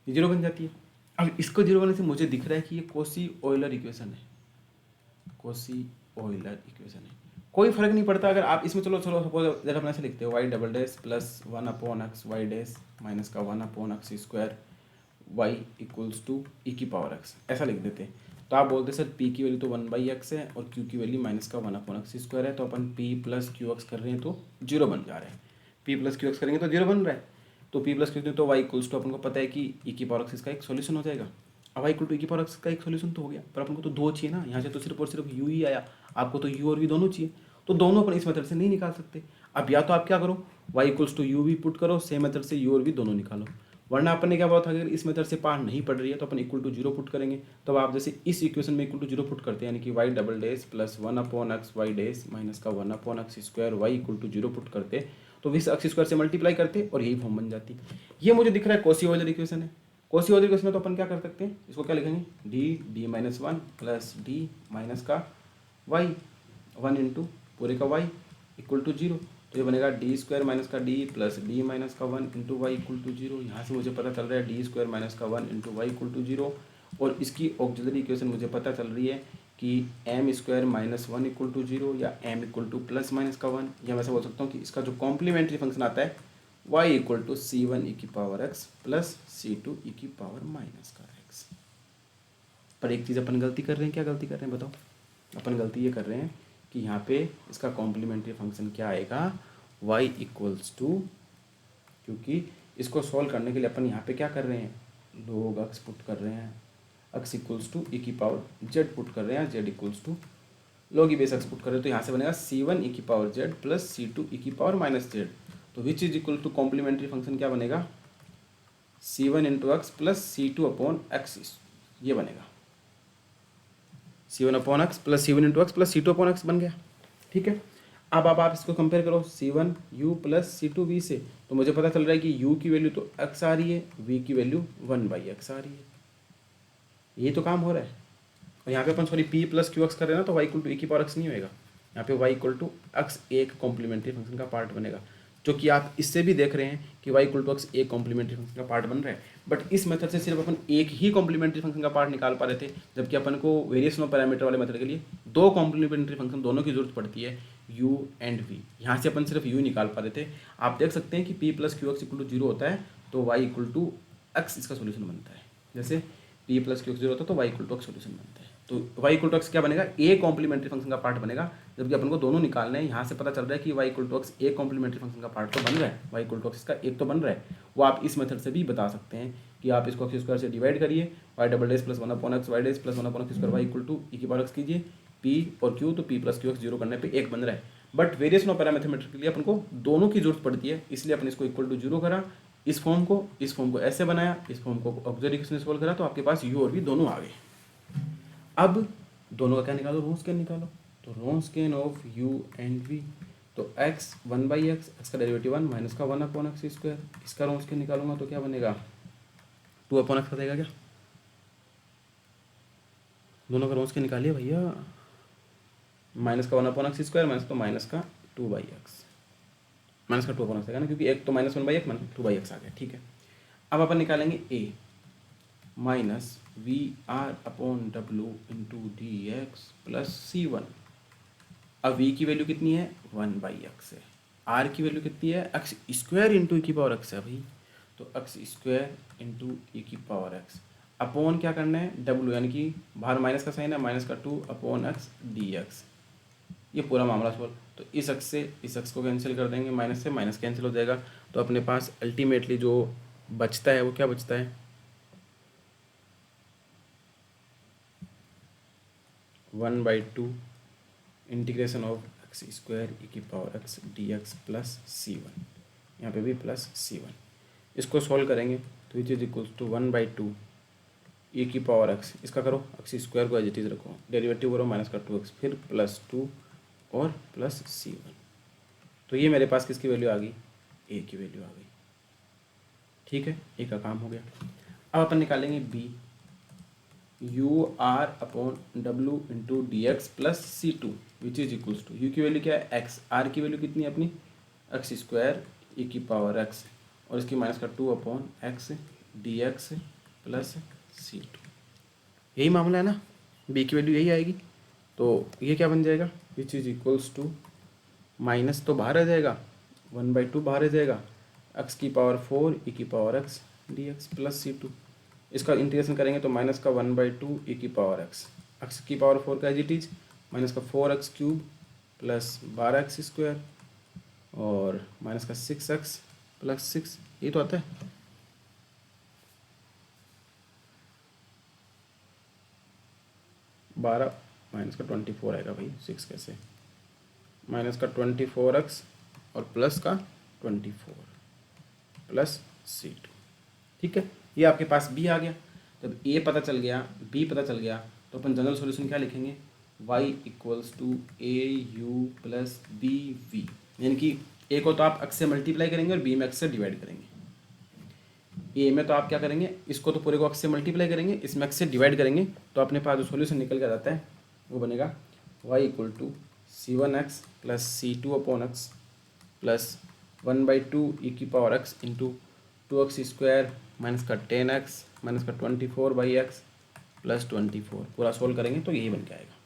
ये 0 बन जाती है। अब इसको 0 बनने से मुझे दिख रहा है कि ये कोसी ऑयलर इक्वेशन है, कोसी ऑयलर इक्वेशन है। कोई फर्क नहीं पड़ता अगर आप इसमें, चलो सपोज जरा अपन ऐसे लिखते हो Y double dash plus 1 upon x Y dash minus का 1 upon x square Y equals to ई की पावर एक्स, ऐसा लिख देते हैं। तो आप बोलते सर पी की वैल्यू तो 1/x है और क्यू की वैल्यू माइनस का 1 अपॉन एक्स स्क्वायर है, तो अपन पी प्लस क्यू एक्स कर रहे हैं तो 0 बन जा रहा है। पी प्लस क्यू एक्स करेंगे तो 0 बन रहा है। तो पी प्लस क्यू तो वाई इक्वल्स टू अपन को पता है कि ई की पावर एक्स इसका एक सोल्यूशन हो जाएगा। अब वाई इक्वल टू ई की पावर एक्स का एक सोल्यूशन तो हो गया, पर अपन को तो 2 चाहिए ना, यहाँ से तो सिर्फ और सिर्फ यू ही आया, आपको तो यू और वी दोनों चाहिए। तो दोनों अपन इस मेथड से नहीं निकाल सकते। अब या तो आप क्या करो, Y equals to you V put करो, सेम मेथड से यू और वी दोनों निकालो। वरना अपन ने क्या बोला था, अगर इस मेथड से पार नहीं पड़ रही है तो अपन इक्वल टू 0 पुट करेंगे। तो आप जैसे इस इक्वेशन में इक्वल टू 0 पुट करते हैं, यानी कि Y double dash plus 1 upon x Y dash minus का 1 upon x square Y equal to 0 put करते, तो इस एक्स स्क्वायर से मल्टीप्लाई करते और यही फॉर्म बन जाती। ये मुझे दिख रहा है कोसी ऑयलर इक्वेशन है। कोसी ऑयलर इक्वेशन में तो अपन क्या कर सकते हैं, इसको क्या लिखेंगे, D minus 1 plus D minus का वाई 1 इंटू पूरे का वाई इक्वल टू 0। तो ये बनेगा डी स्क्वायर माइनस का डी प्लस डी माइनस का 1 इंटू वाई इक्वल टू 0। यहाँ से मुझे पता चल रहा है डी स्क्वायर माइनस का 1 इंटू वाई इक्वल टू 0। और इसकी ऑक्सिलरी इक्वेशन मुझे पता चल रही है कि M square minus 1 equal to 0 या M equal to plus minus का 1, या मैं ऐसा बोल सकता हूँ कि इसका जो कॉम्प्लीमेंट्री फंक्शन आता है वाई इक्वल टू c1 ई की पावर एक्स प्लस c2 ई की पावर माइनस का एक्स। पर एक चीज़ अपन गलती कर रहे हैं, क्या गलती कर रहे हैं बताओ। अपन गलती ये कर रहे हैं कि यहाँ पे इसका कॉम्प्लीमेंट्री फंक्शन क्या आएगा, y इक्वल्स टू, क्योंकि इसको सॉल्व करने के लिए अपन यहाँ पे क्या कर रहे हैं, लोग x पुट कर रहे हैं, x इक्वल्स टू ई की पावर z पुट कर रहे हैं, z इक्वल्स टू लोग बेस x पुट कर रहे हैं। तो यहाँ से बनेगा c1 ई की पावर z प्लस c2 ई की पावर माइनस z। तो which is equal to complementary function क्या बनेगा, c1 into X plus c2 upon X, ये बनेगा c1 upon X plus c1 into X plus c2 upon X बन गया। ठीक है। अब आप इसको कंपेयर करो c1 u plus c2 v से, तो मुझे पता चल रहा है कि u की वैल्यू तो x आ रही है, v की वैल्यू 1/x आ रही है। ये तो काम हो रहा है। और यहाँ पे अपन sorry p plus Q X कर रहे हैं ना, तो y इक्वल टू ए की पावर x नहीं होएगा, यहाँ पे y इक्वल टू x एक कॉम्प्लीमेंट्री फंक्शन का पार्ट बनेगा, जो कि आप इससे भी देख रहे हैं कि y इक्वल टू x एक कॉम्प्लीमेंट्री फंक्शन का पार्ट बन रहा है। बट इस मेथड से सिर्फ अपन एक ही कॉम्प्लीमेंट्री फंक्शन का पार्ट निकाल पा रहे थे, जबकि अपन को वेरिएशन ऑफ पैरामीटर वाले मेथड के लिए 2 कॉम्प्लीमेंट्री फंक्शन दोनों की जरूरत पड़ती है। u and v। यहाँ से अपन सिर्फ u निकाल पा रहे थे। आप देख सकते हैं कि p plus Q x equal to zero होता है तो y इक्वल टू एक्स इसका सोल्यूशन बनता है। जैसे p plus Q x zero होता है तो y equal to X solution बनता है। तो y इक्वल टू एक्स क्या बनेगा, a कॉम्प्लीमेंट्री फंक्शन का पार्ट बनेगा, जबकि अपन को दोनों निकालना है। यहाँ से पता चल रहा है कि y equal to X a complementary function का पार्ट तो बन रहा है, y इक्वल टू एक्स का एक तो बन रहा है। वो आप इस मेथड से भी बता सकते हैं कि आप इसको एक्स स्क्वायर से डिवाइड करिए, y double dash plus one upon x Y dash plus one upon x square y equal to e की पावर x कीजिए p और q, तो p plus Q x zero करने पे एक बन रहा है। बट वेरिएशन ऑफ पैरामीटर के लिए अपन को दोनों की जरूरत पड़ती है, इसलिए अपन इसको इक्वल टू जीरो करा, इस फॉर्म को ऐसे बनाया, इस फॉर्म को ऑक्सिलरी इक्वेशन से सोल्व करा, तो आपके पास u और v दोनों आ गए। अब दोनों का क्या निकालो, रोंस्केन निकालो। तो रोंस्केन ऑफ u एंड v, तो x वन बाई एक्स का डेरिवेटिव वन माइनस का वन अपॉन एक्स स्क्वायर, इसका रोंस्केन निकालूंगा तो क्या बनेगा, टू अपॉन एक्स का देगा क्या, दोनों का रोंस्केन निकालिए भैया, माइनस का one upon x square minus तो माइनस का टू बाई एक्स, माइनस का टू अपॉन एक्स आएगा ना, क्योंकि एक तो minus one by X minus two by X आ गया। ठीक है, अब अपन निकालेंगे a minus V are upon W into D x plus C one. अब v की वैल्यू कितनी है, वन बाई एक्स है, r की वैल्यू कितनी है, एक्स स्क्वायर इंटू ई की पावर एक्स है भाई, तो एक्स स्क्वायर इंटू ई की पावर एक्स अपॉन क्या करना है, w, यानी कि बाहर माइनस का साइन है, माइनस का two upon x D x. ये पूरा मामला सॉल्व। तो इस एक्स से इस एक्स को कैंसिल कर देंगे, माइनस से माइनस कैंसिल हो जाएगा, तो अपने पास अल्टीमेटली जो बचता है वो क्या बचता है, one by two integration of X square E की power x D x plus C one, यहाँ पे भी प्लस सी वन। इसको सॉल्व करेंगे तो which is equals to one by two ई की पावर एक्स, इसका करो एक्स स्क्वायर को एज इट इज रखो, डेरिवेटिव करो माइनस का टू एक्स, फिर प्लस टू और प्लस सी वन। तो ये मेरे पास किसकी वैल्यू आ गई, ए की वैल्यू आ गई। ठीक है, ए का काम हो गया। अब अपन निकालेंगे B, U R upon W into D x plus C two which is equals to, U की वैल्यू क्या है एक्स, आर की वैल्यू कितनी है अपनी एक्स स्क्वायर ई की पावर एक्स और इसकी माइनस का two upon x D x plus सी टू। यही मामला है ना, बी की वैल्यू यही आएगी। तो ये क्या बन जाएगा, which is equals to, minus तो बाहर आ जाएगा, वन बाई टू बाहर आ जाएगा, एक्स की पावर फोर ई की power x D x plus सी टू। इसका इंटीग्रेशन करेंगे तो माइनस का वन बाई टू ई की पावर एक्स की पावर फोर का एज इट इज, माइनस का फोर एक्स क्यूब प्लस बारह एक्स स्क्वायर और माइनस का सिक्स एक्स प्लस सिक्स, ये तो आता है। बारह माइनस का 24 आएगा भाई, सिक्स कैसे, माइनस का 24x और प्लस का 24 प्लस सी टू। ठीक है, ये आपके पास बी आ गया। जब ए पता चल गया, बी पता चल गया, तो अपन जनरल सॉल्यूशन क्या लिखेंगे, y equals to A you plus B we, यानी कि ए को तो आप x से मल्टीप्लाई करेंगे और बी में x से डिवाइड करेंगे। ए में तो आप क्या करेंगे, इसको तो पूरे को x से मल्टीप्लाई करेंगे, इसमें x से डिवाइड करेंगे, तो अपने पास जो सॉल्यूशन निकल के जाता है वो बनेगा y equal to C one X plus C two upon X plus one by two ई की power X into two x square minus का 10x माइनस का 24 बाई एक्स प्लस 24। पूरा सोल्व करेंगे तो यही बन के आएगा।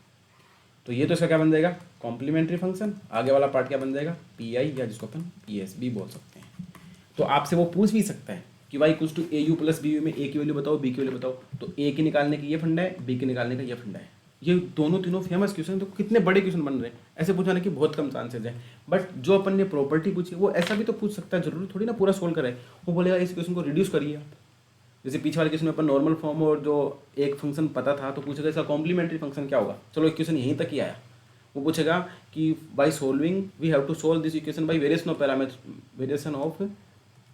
तो ये तो इसका क्या बन जाएगा, कॉम्प्लीमेंट्री फंक्शन। आगे वाला पार्ट क्या बन जाएगा, पी आई, या जिसको अपन पी एस भी बोल सकते हैं। तो आपसे वो पूछ भी सकता है कि y equals to A you plus b u में ए की वैल्यू बताओ, बी की वैल्यू बताओ। तो ए की निकालने की ये फंडा है, बी के निकालने का ये फंडा है। ये दोनों तीनों फेमस क्वेश्चन, तो कितने बड़े क्वेश्चन बन रहे हैं, ऐसे पूछाने की बहुत कम चांसेज है। बट जो अपन ने प्रॉपर्टी पूछी वो ऐसा भी तो पूछ सकता है, जरूरी थोड़ी ना पूरा सोल्व करे। वो बोलेगा इस क्वेश्चन को रिड्यूस करिए आप। जैसे पीछे वाले क्वेश्चन में अपन नॉर्मल फॉर्म और जो एक फंक्शन पता था, तो पूछेगा इसका कॉम्प्लीमेंट्री फंक्शन क्या होगा। चलो एक क्वेश्चन यहीं तक ही आया। वो पूछेगा कि by solving we have to solve this equation by variation of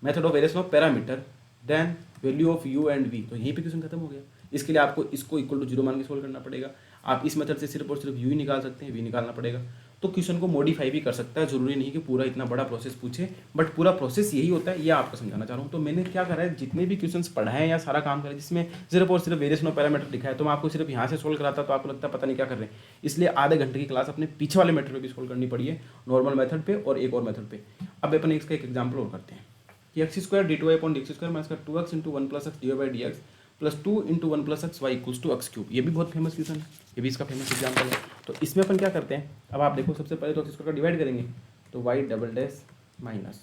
method of variation of parameter then value of u and v. तो यहीं पे क्वेश्चन खत्म हो गया। इसके लिए आपको इसको इक्वल टू जीरो मान के सोल्व करना पड़ेगा। आप इस मेथड से सिर्फ और सिर्फ यू ही निकाल सकते हैं, वी निकालना पड़ेगा। तो क्वेश्चन को मॉडिफाई भी कर सकता है, जरूरी नहीं कि पूरा इतना बड़ा प्रोसेस पूछे, बट पूरा प्रोसेस यही होता है, ये आपको समझाना चाह रहा हूँ। तो मैंने क्या करा है, जितने भी क्वेश्चंस पढ़ाए हैं या सारा काम करा जिसमें सिर्फ और सिर्फ वेरिएशन ऑफ पैरामीटर दिखा है, तो मैं आपको सिर्फ यहाँ से सोल्व कराता तो आपको लगता है पता नहीं क्या कर रहे हैं। इसलिए आधे घंटे की क्लास अपने पीछे वाले मेथड पे भी सोल्व करनी पड़ी है, नॉर्मल मेथड पे और एक और मेथड पे। अब अपन इसका एक एग्जाम्पल और करते हैं कि X square D two Y upon D x square minus का two X into one plus x D Y by D x plus 2 into 1 plus x Y equals to X cube. ये भी बहुत famous question है, ये भी इसका famous example है। तो इसमें अपन क्या करते हैं, अब आप देखो सबसे पहले तो एक्स स्क्वायर का डिवाइड करेंगे, तो y double dash minus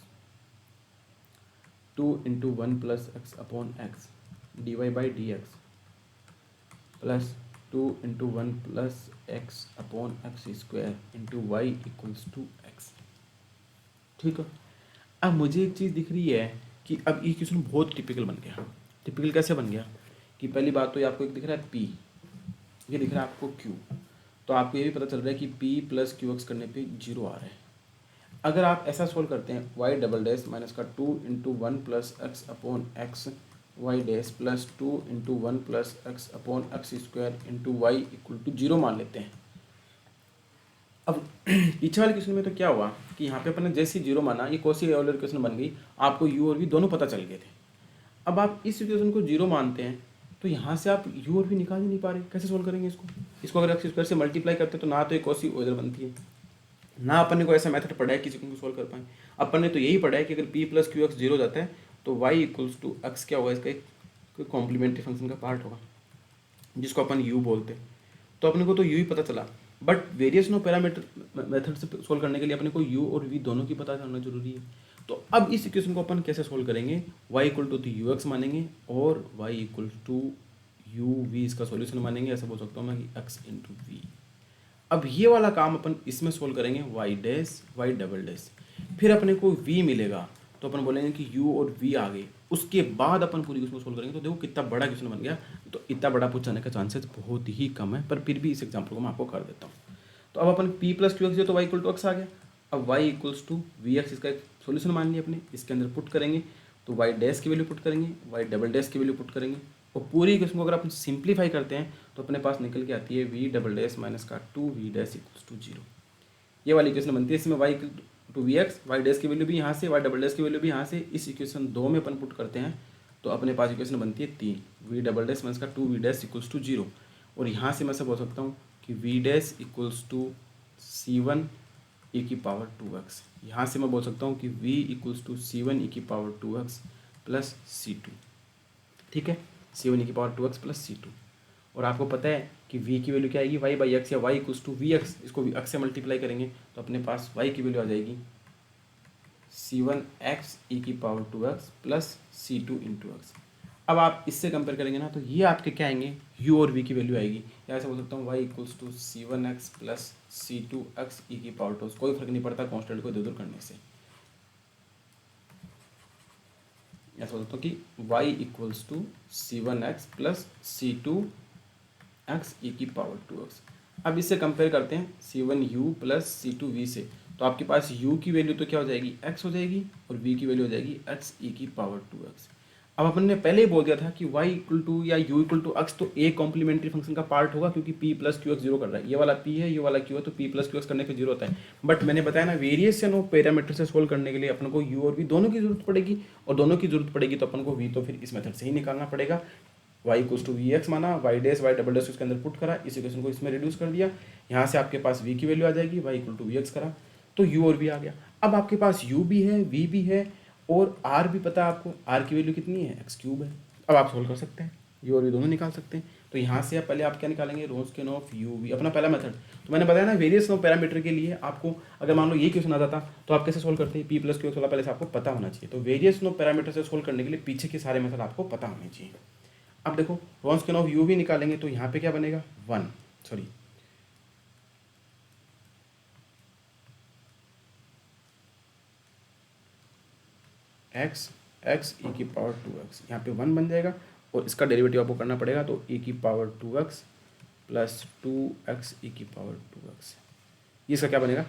2 into 1 plus x upon x D Y by D x plus 2 into 1 plus x upon x square into y equals to x. ठीक है, अब मुझे एक चीज़ दिख रही है कि अब ये क्वेश्चन बहुत टिपिकल बन गया। टिपिकल कैसे बन गया कि पहली बात तो ये आपको एक दिख रहा है पी, ये दिख रहा है आपको क्यू, तो आपको ये भी पता चल रहा है कि पी प्लस क्यू एक्स करने पे 0 आ रहा है। अगर आप ऐसा सोल्व करते हैं वाई डबल डैश माइनस का 2 into 1 plus x upon x y dash plus 2 into 1 plus x upon x square into y equal to 0 मान लेते हैं। अब पीछे वाले क्वेश्चन में तो क्या हुआ कि यहाँ पे अपन ने जैसे 0 माना, ये कौशी ऑर्डर क्वेश्चन बन गई, आपको यू और वी दोनों पता चल गए थे। अब आप इस इक्वेशन को 0 मानते हैं तो यहाँ से आप यू और वी निकाल ही नहीं पा रहे, कैसे सोल्व करेंगे इसको अगर एक्स स्क्वायर से मल्टीप्लाई करते हैं तो ना तो एक कौशी ऑर्डर बनती है, ना अपन ने कोई ऐसा मेथड पढ़ा है किसी को सोल्व कर पाए। अपन ने तो यही पढ़ा है कि अगर पी प्लस क्यू एक्स 0 हो जाता है तो वाई इक्वल्स टू एक्स क्या होगा, इसका एक कोई कॉम्प्लीमेंट्री फंक्शन का पार्ट होगा जिसको अपन यू बोलते हैं। तो अपने को तो यू ही पता चला, but variation of parameter method से सोल्व करने के लिए अपने को यू और वी दोनों की पता होना जरूरी है। तो अब इस इक्वेशन को अपन कैसे सोल्व करेंगे, y equal to u x मानेंगे और y equal to you v इसका सॉल्यूशन मानेंगे। ऐसा बोल सकता हूँ मैं कि x इंटू वी। अब ये वाला काम अपन इसमें सोल्व करेंगे y dash y double dash, फिर अपने को v मिलेगा तो अपन बोलेंगे कि u और v आ गए, उसके बाद अपन पूरी क्वेश्चन सोल्व करेंगे। तो देखो कितना बड़ा क्वेश्चन बन गया, तो इतना बड़ा पूछ जाने का चांसेस बहुत ही कम है, पर फिर भी इस एग्जाम्पल को मैं आपको कर देता हूँ। तो अब अपन p प्लस क्यू एक्स तो y इक्वल टू एक्स आ गया। अब y equals to we x, इसका एक सोल्यूशन मान लिया अपने, इसके अंदर पुट करेंगे तो y डैश की वैल्यू पुट करेंगे, y डबल डैश की वैल्यू पुट करेंगे, और पूरी इक्वेशन को अगर अपन सिंप्लीफाई करते हैं तो अपने पास निकल के आती है v डबल डैश माइनस का 2v डैश इक्वल्स टू 0। ये वाली इक्वेशन बनती है। इसमें y equal to we x, y dash की वैल्यू भी यहाँ से, y डबल डैश की वैल्यू भी यहाँ से, इस इक्वेशन 2 में अपन पुट करते हैं तो अपने पास इक्वेशन बनती है 3 v डबल डैश माइनस का 2v डैश इक्वल्स टू 0। और यहाँ से मैं से बोल सकता हूँ कि v dash equals to c1 e की पावर 2x। यहाँ से मैं बोल सकता हूँ कि v equals to c1 e की पावर 2x प्लस c2। ठीक है, c1 e की पावर 2x प्लस c2। और आपको पता है कि v की वैल्यू क्या आएगी, y बाई एक्स या y equals to we x, इसको x से मल्टीप्लाई करेंगे तो अपने पास y की वैल्यू आ जाएगी c1x e की power 2x plus c2 into x. अब आप इससे कंपेयर करेंगे ना तो ये आपके क्या आएंगे, u और v की वैल्यू आएगी। या ऐसा बोल सकता हूँ y equals to c1x plus c2x e की पावर 2, कोई फर्क नहीं पड़ता कांस्टेंट को इधर उधर करने से। ऐसा बोल सकता हूँ कि y equals to c1x plus c2x e की पावर 2x। अब इससे कंपेयर करते हैं c1u प्लस c2v से, तो आपके पास u की वैल्यू तो क्या हो जाएगी, x हो जाएगी, और v की वैल्यू हो जाएगी x e की पावर 2x। अब अपन ने पहले ही बोल दिया था कि y इक्वल टू या u इक्वल टू x तो एक कॉम्प्लीमेंट्री फंक्शन का पार्ट होगा, क्योंकि p प्लस क्यू एक्स 0 कर रहा है, ये वाला p है ये वाला q है, तो p प्लस क्यू एक्स करने पे 0 होता है। बट मैंने बताया ना, वेरिएशन ऑफ पैरामीटर से सोल्व करने के लिए अपन को u और v दोनों की जरूरत पड़ेगी, और दोनों की जरूरत पड़ेगी तो अपन को v तो फिर इस मेथड से ही निकालना पड़ेगा। y equals to we x माना, y dash y double dash उसके अंदर पुट करा, इस इक्वेशन को इसमें रिड्यूस कर दिया, यहाँ से आपके पास v की वैल्यू आ जाएगी, y equal to we x करा तो u और v आ गया। अब आपके पास u भी है, v भी है, और r भी पता है आपको, r की वैल्यू कितनी है, एक्स क्यूब है। अब आप सोल्व कर सकते हैं, u और v दोनों निकाल सकते हैं। तो यहाँ से आप पहले आप क्या निकालेंगे, रोन्सकियन ऑफ u v, अपना पहला मेथड। तो मैंने बताया ना, वेरिएशन ऑफ पैरामीटर के लिए आपको अगर मान लो ये क्वेश्चन आ जाता तो आप कैसे सोल्व करते हैं, p प्लस क्यू वाला पहले से आपको पता होना चाहिए। तो वेरिएशन ऑफ पैरामीटर से सोल्व करने के लिए पीछे के सारे मेथड आपको पता होने चाहिए। अब देखो रोन्सकियन ऑफ u v निकालेंगे तो यहाँ पे क्या बनेगा, x e की पावर 2x, यहाँ पे 1 बन जाएगा, और इसका डेरिवेटिव आपको करना पड़ेगा, तो e की power 2x plus 2x e की पावर 2x, ये इसका क्या बनेगा,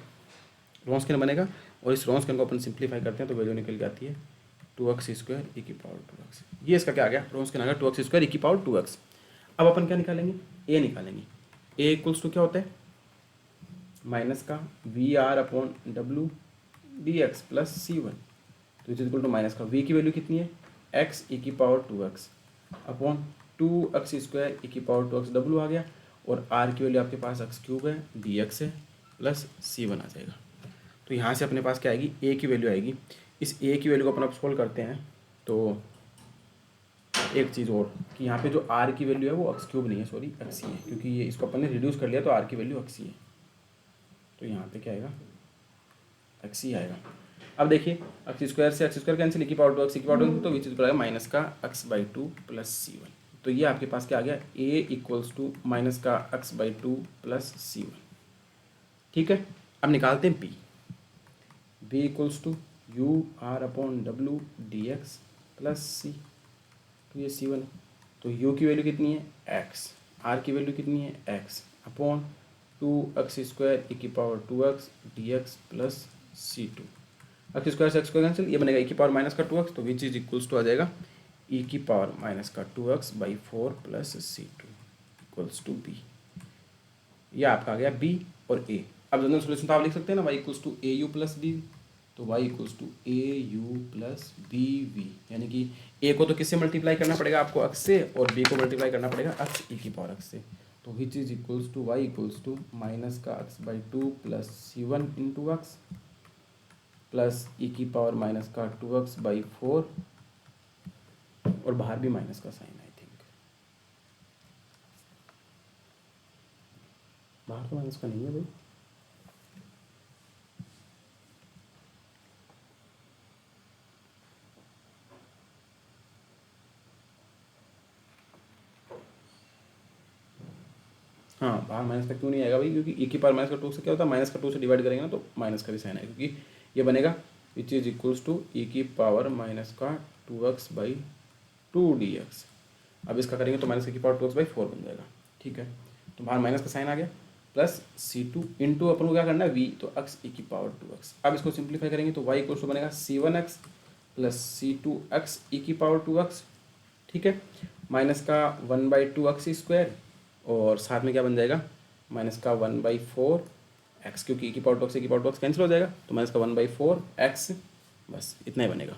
रोन्सकियन बनेगा। और इस रोन्सकियन को अपन सिंप्लीफाई करते हैं तो वैल्यू निकल के आती है 2x स्क्वायर e की पावर 2x। ये इसका क्या आ गया, रोन्सकियन आ गया 2x स्क्वायर e की पावर 2x। अब अपन क्या निकालेंगे, a निकालेंगे। a इक्वल्स टू क्या होता है, माइनस का we are upon W D x plus c1, तो इज इक्वल टू माइनस का v की वैल्यू कितनी है, x e की power 2x upon 2x square e की पावर 2x, w आ गया, और r की वैल्यू आपके पास x क्यूब है, dx है, प्लस c1 आ जाएगा। तो यहाँ से अपने पास क्या आएगी, a की वैल्यू आएगी। इस a की वैल्यू को अपन अब सोल्व करते हैं तो एक चीज़ और कि यहाँ पे जो आर की वैल्यू है वो एक्स क्यूब नहीं है, सॉरी एक्स ही है, क्योंकि ये इसको अपन ने रिड्यूस कर लिया तो आर की वैल्यू एक्स ही है, तो यहाँ पे क्या आएगा एक्स ही आएगा। अब देखिए एक्स स्क्वायर से एक्स स्क्वायर कैंसिल, की पावर टू एक्स की पावर टू, तो विच इज माइनस का X by two plus C one. तो ये आपके पास क्या आ गया, ए इक्वल्स टू माइनस का X by two plus C one. ठीक है, अब निकालते हैं P. B equals to U R upon W D x plus C, तो ये सी वन। तो यू की वैल्यू कितनी है एक्स, आर की वैल्यू कितनी है X upon two x square E की power two X D x plus सी टू। एक्स स्क्वायर से एक्स स्क्वायर कैंसिल, ये बनेगा ई की पावर माइनस का टू एक्स, तो विच इज इक्वल्स टू आ जाएगा ई की पावर माइनस का two x by four plus C two equals to B. ये आपका आ गया बी और ए। अब जनरल सोल्यूशन तो आप लिख सकते हैं ना, Y equals to A you plus B, तो Y equals to A you plus B we, यानी कि ए को तो किससे मल्टीप्लाई करना पड़ेगा आपको एक्स से, और बी को मल्टीप्लाई करना पड़ेगा एक्स ई की पावर एक्स से, तो which is equals to Y equals to minus का X by two plus C one into X plus E की पावर माइनस का टू एक्स बाई फोर, और बाहर भी माइनस का साइन आई थिंक, बाहर तो माइनस का नहीं है भाई, हाँ बाहर माइनस का क्यों नहीं आएगा भाई, क्योंकि ई की पावर माइनस का टू से क्या होता है, माइनस का टू से डिवाइड करेंगे ना तो माइनस का भी साइन आएगा, क्योंकि ये बनेगा विच इज इक्वल्स टू ई की पावर माइनस का two x by two d x. अब इसका करेंगे तो माइनस की power two x by four बन जाएगा। ठीक है, तो बाहर माइनस का साइन आ गया, प्लस सी टू इंटू अपन को क्या करना है वी, तो एक्स ई की पावर टू एक्स। अब इसको सिंप्लीफाई करेंगे तो वाई इक्वल्स टू बनेगा सी वन एक्स प्लस सी टू एक्स ई की पावर टू एक्स। ठीक है, माइनस का one by two x square, और साथ में क्या बन जाएगा माइनस का वन बाई फोर एक्स, क्योंकि ई की पावर टू एक्स ई की पावर टू एक्स कैंसिल हो जाएगा, तो माइनस का वन बाई फोर एक्स, बस इतना ही बनेगा।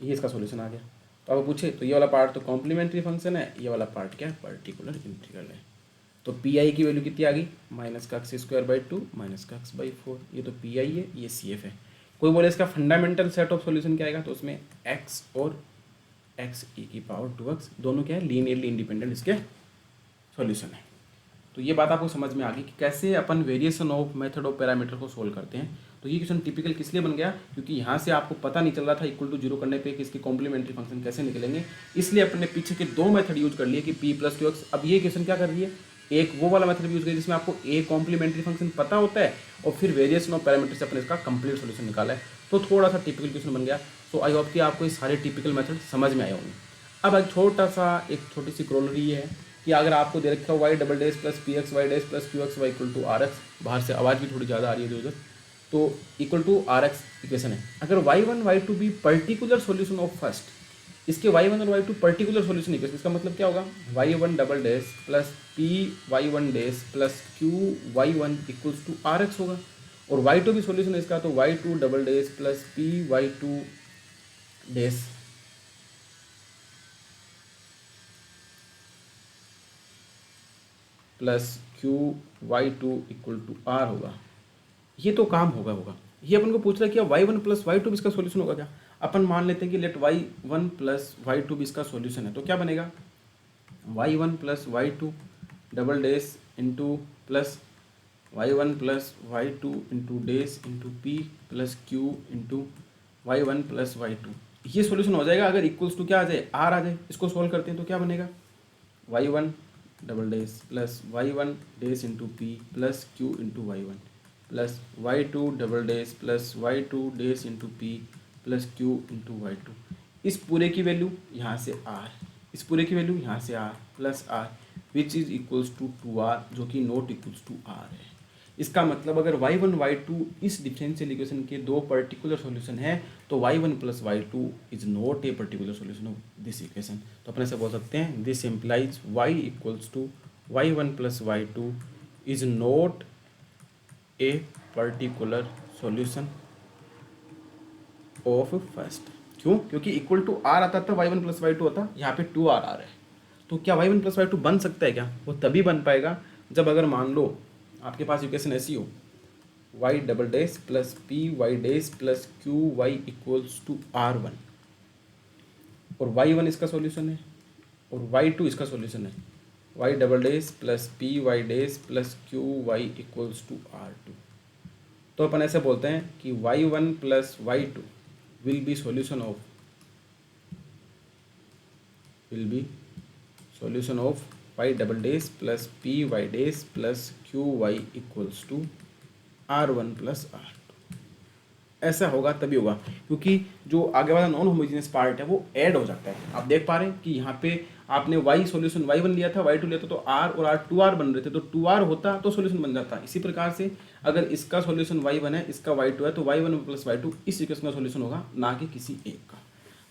ये इसका सॉल्यूशन आ गया। तो अब पूछे तो ये वाला पार्ट तो कॉम्प्लीमेंट्री फंक्शन है, ये वाला पार्ट क्या है पर्टिकुलर इंटीग्रल है। तो पी आई की वैल्यू कितनी आ गई, माइनस का x square by two minus का एक्स बाई फोर, ये तो पी आई है, ये सी एफ है। कोई बोले इसका फंडामेंटल सेट ऑफ सॉल्यूशन क्या आएगा, तो उसमें एक्स और एक्स ई की पावर टू एक्स दोनों क्या है लीनियरली इंडिपेंडेंट इसके सॉल्यूशन है। तो ये बात आपको समझ में आ गई कि कैसे अपन variation of method of parameter को सोल्व करते हैं। तो ये क्वेश्चन टिपिकल किस लिए बन गया, क्योंकि यहाँ से आपको पता नहीं चल रहा था इक्वल टू जीरो करने पे कि इसके कॉम्प्लीमेंट्री फंक्शन कैसे निकलेंगे, इसलिए अपन ने पीछे के दो मेथड यूज कर लिए कि पी प्लस टू एक्स। अब ये क्वेश्चन क्या कर रही है, एक वो वाला मेथड यूज करिए जिसमें आपको ए कॉम्प्लीमेंट्री फंक्शन पता होता है और फिर वेरिएशन ऑफ पैरामीटर से अपने इसका कंप्लीट सोल्यूशन निकाला है। तो थोड़ा सा टिपिकल क्वेश्चन बन गया। सो आई होप कि आपको ये सारे टिपिकल मेथड समझ में आए होंगे। अब एक छोटी सी क्रोलरी है कि अगर आपको दे रखा है Y double dash plus P x y dash plus Q x y equal to are x, बाहर से आवाज़ भी थोड़ी ज़्यादा आ रही है इधर, तो equal to are x equation है। अगर y one y two be particular solution of first, इसके वाई वन और y two particular solution equation, इसका मतलब क्या होगा y one double dash plus P y one dash plus Q y one equals to are x होगा, और y two भी solution है इसका, तो y two double dash plus P y two dash plus Q Y two equal to r होगा। ये तो काम होगा। ये अपन को पूछ रहा है कि y one plus y two भी इसका सोल्यूशन होगा क्या। अपन मान लेते हैं कि let y one plus y two भी इसका सोल्यूशन है, तो क्या बनेगा y one plus y two double dash into plus y one plus y two into dash into p plus q into y one plus y two. ये solution हो जाएगा अगर इक्वल्स टू क्या आ जाए आर आ जाए। इसको सोल्व करते हैं तो क्या बनेगा y one double dash plus y one dash into p plus q into y one plus y two double dash plus y two dash into p plus q into y two. इस पूरे की value यहाँ से are, इस पूरे की value यहाँ से r plus r which is equals to r, जो कि नॉट इक्वल्स टू आर है। इसका मतलब अगर वाई वन वाई टू इस डिफरेंशियल इक्वेशन के दो पर्टिकुलर सॉल्यूशन है, तो y one plus y two is not a particular solution of this equation. तो अपने से बोल सकते हैं this implies y equals to y one plus y two is not a particular solution of first. क्यों, क्योंकि इक्वल टू आर आता था y one plus y two आता, यहाँ पे टू आर आ रहा है। तो क्या y one plus y two बन सकता है क्या, वो तभी बन पाएगा जब अगर मान लो आपके पास इक्वेशन ऐसी हो Y double dash plus P y dash plus Q Y equals to r one. और y1 इसका सॉल्यूशन है और y2 इसका सॉल्यूशन है, y double dash plus P y dash plus Q Y equals to R2। तो अपन ऐसे बोलते हैं कि y1 plus y2 will be solution of y double dash plus P y dash plus Q Y equals to R1 plus R2। ऐसा होगा तभी होगा क्योंकि जो आगे वाला नॉन होमोजेनियस पार्ट है वो ऐड हो जाता है। आप देख पा रहे हैं कि यहाँ पे आपने y सॉल्यूशन y1 लिया था, y2 लिया था, तो r और r 2r बन रहे थे, तो 2r होता तो सॉल्यूशन बन जाता। इसी प्रकार से अगर इसका सॉल्यूशन y1 है, इसका y2 है, तो y1 प्लस y2 इस इक्वेशन का सॉल्यूशन होगा, ना कि किसी एक का।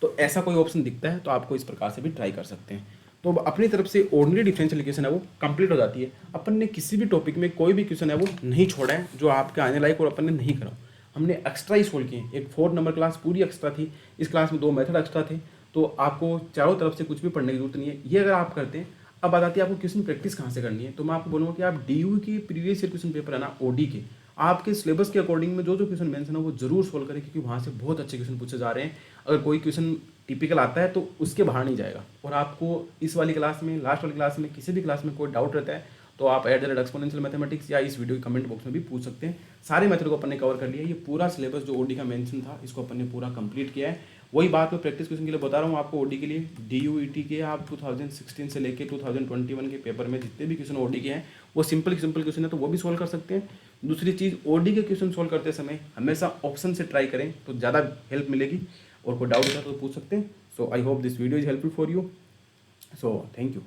तो ऐसा कोई ऑप्शन दिखता है तो आपको इस प्रकार से भी ट्राई कर सकते हैं। तो अपनी तरफ से ऑर्डिनरी डिफरेंशियल इक्वेशन है वो कंप्लीट हो जाती है। अपन ने किसी भी टॉपिक में कोई भी क्वेश्चन है वो नहीं छोड़ा है जो आपके आने लायक और अपन ने नहीं करा, हमने एक्स्ट्रा ही सोल्व किए। एक 4 नंबर क्लास पूरी एक्स्ट्रा थी, इस क्लास में 2 मेथड एक्स्ट्रा थे, तो आपको चारों तरफ से कुछ भी पढ़ने की जरूरत नहीं है। ये अगर आप करते हैं, अब बात आती है आपको क्वेश्चन प्रैक्टिस कहाँ से करनी है। तो मैं आपको बोलूँगा कि आप DU की प्रीवियस ईयर क्वेश्चन पेपर है ना, OD के, आपके सिलेबस के अकॉर्डिंग में जो जो क्वेश्चन मेंशन है वो जरूर सोल्व करें, क्योंकि वहाँ से बहुत अच्छे क्वेश्चन पूछे जा रहे हैं। अगर कोई क्वेश्चन टिपिकल आता है तो उसके बाहर नहीं जाएगा। और आपको इस वाली क्लास में, लास्ट वाली क्लास में, किसी भी क्लास में कोई डाउट रहता है तो आप @exponential मैथमेटिक्स या इस वीडियो के कमेंट बॉक्स में भी पूछ सकते हैं। सारे मेथड को अपन ने कवर कर लिया है। ये पूरा सिलेबस जो OD का मेंशन था इसको अपन ने पूरा कंप्लीट किया है। वही बात मैं प्रैक्टिस क्वेश्चन के लिए बता रहा हूँ आपको। OD के लिए DU/ET के आप 2016 से लेके 2021 के पेपर में जितने भी क्वेश्चन OD के हैं वो सिंपल क्वेश्चन है, तो वो भी सोल्व कर सकते हैं। दूसरी चीज़, OD के क्वेश्चन सोल्व करते समय हमेशा ऑप्शन से ट्राई करें तो ज़्यादा हेल्प मिलेगी। और कोई डाउट होता है तो पूछ सकते हैं। So I hope this video is helpful for you. So thank you.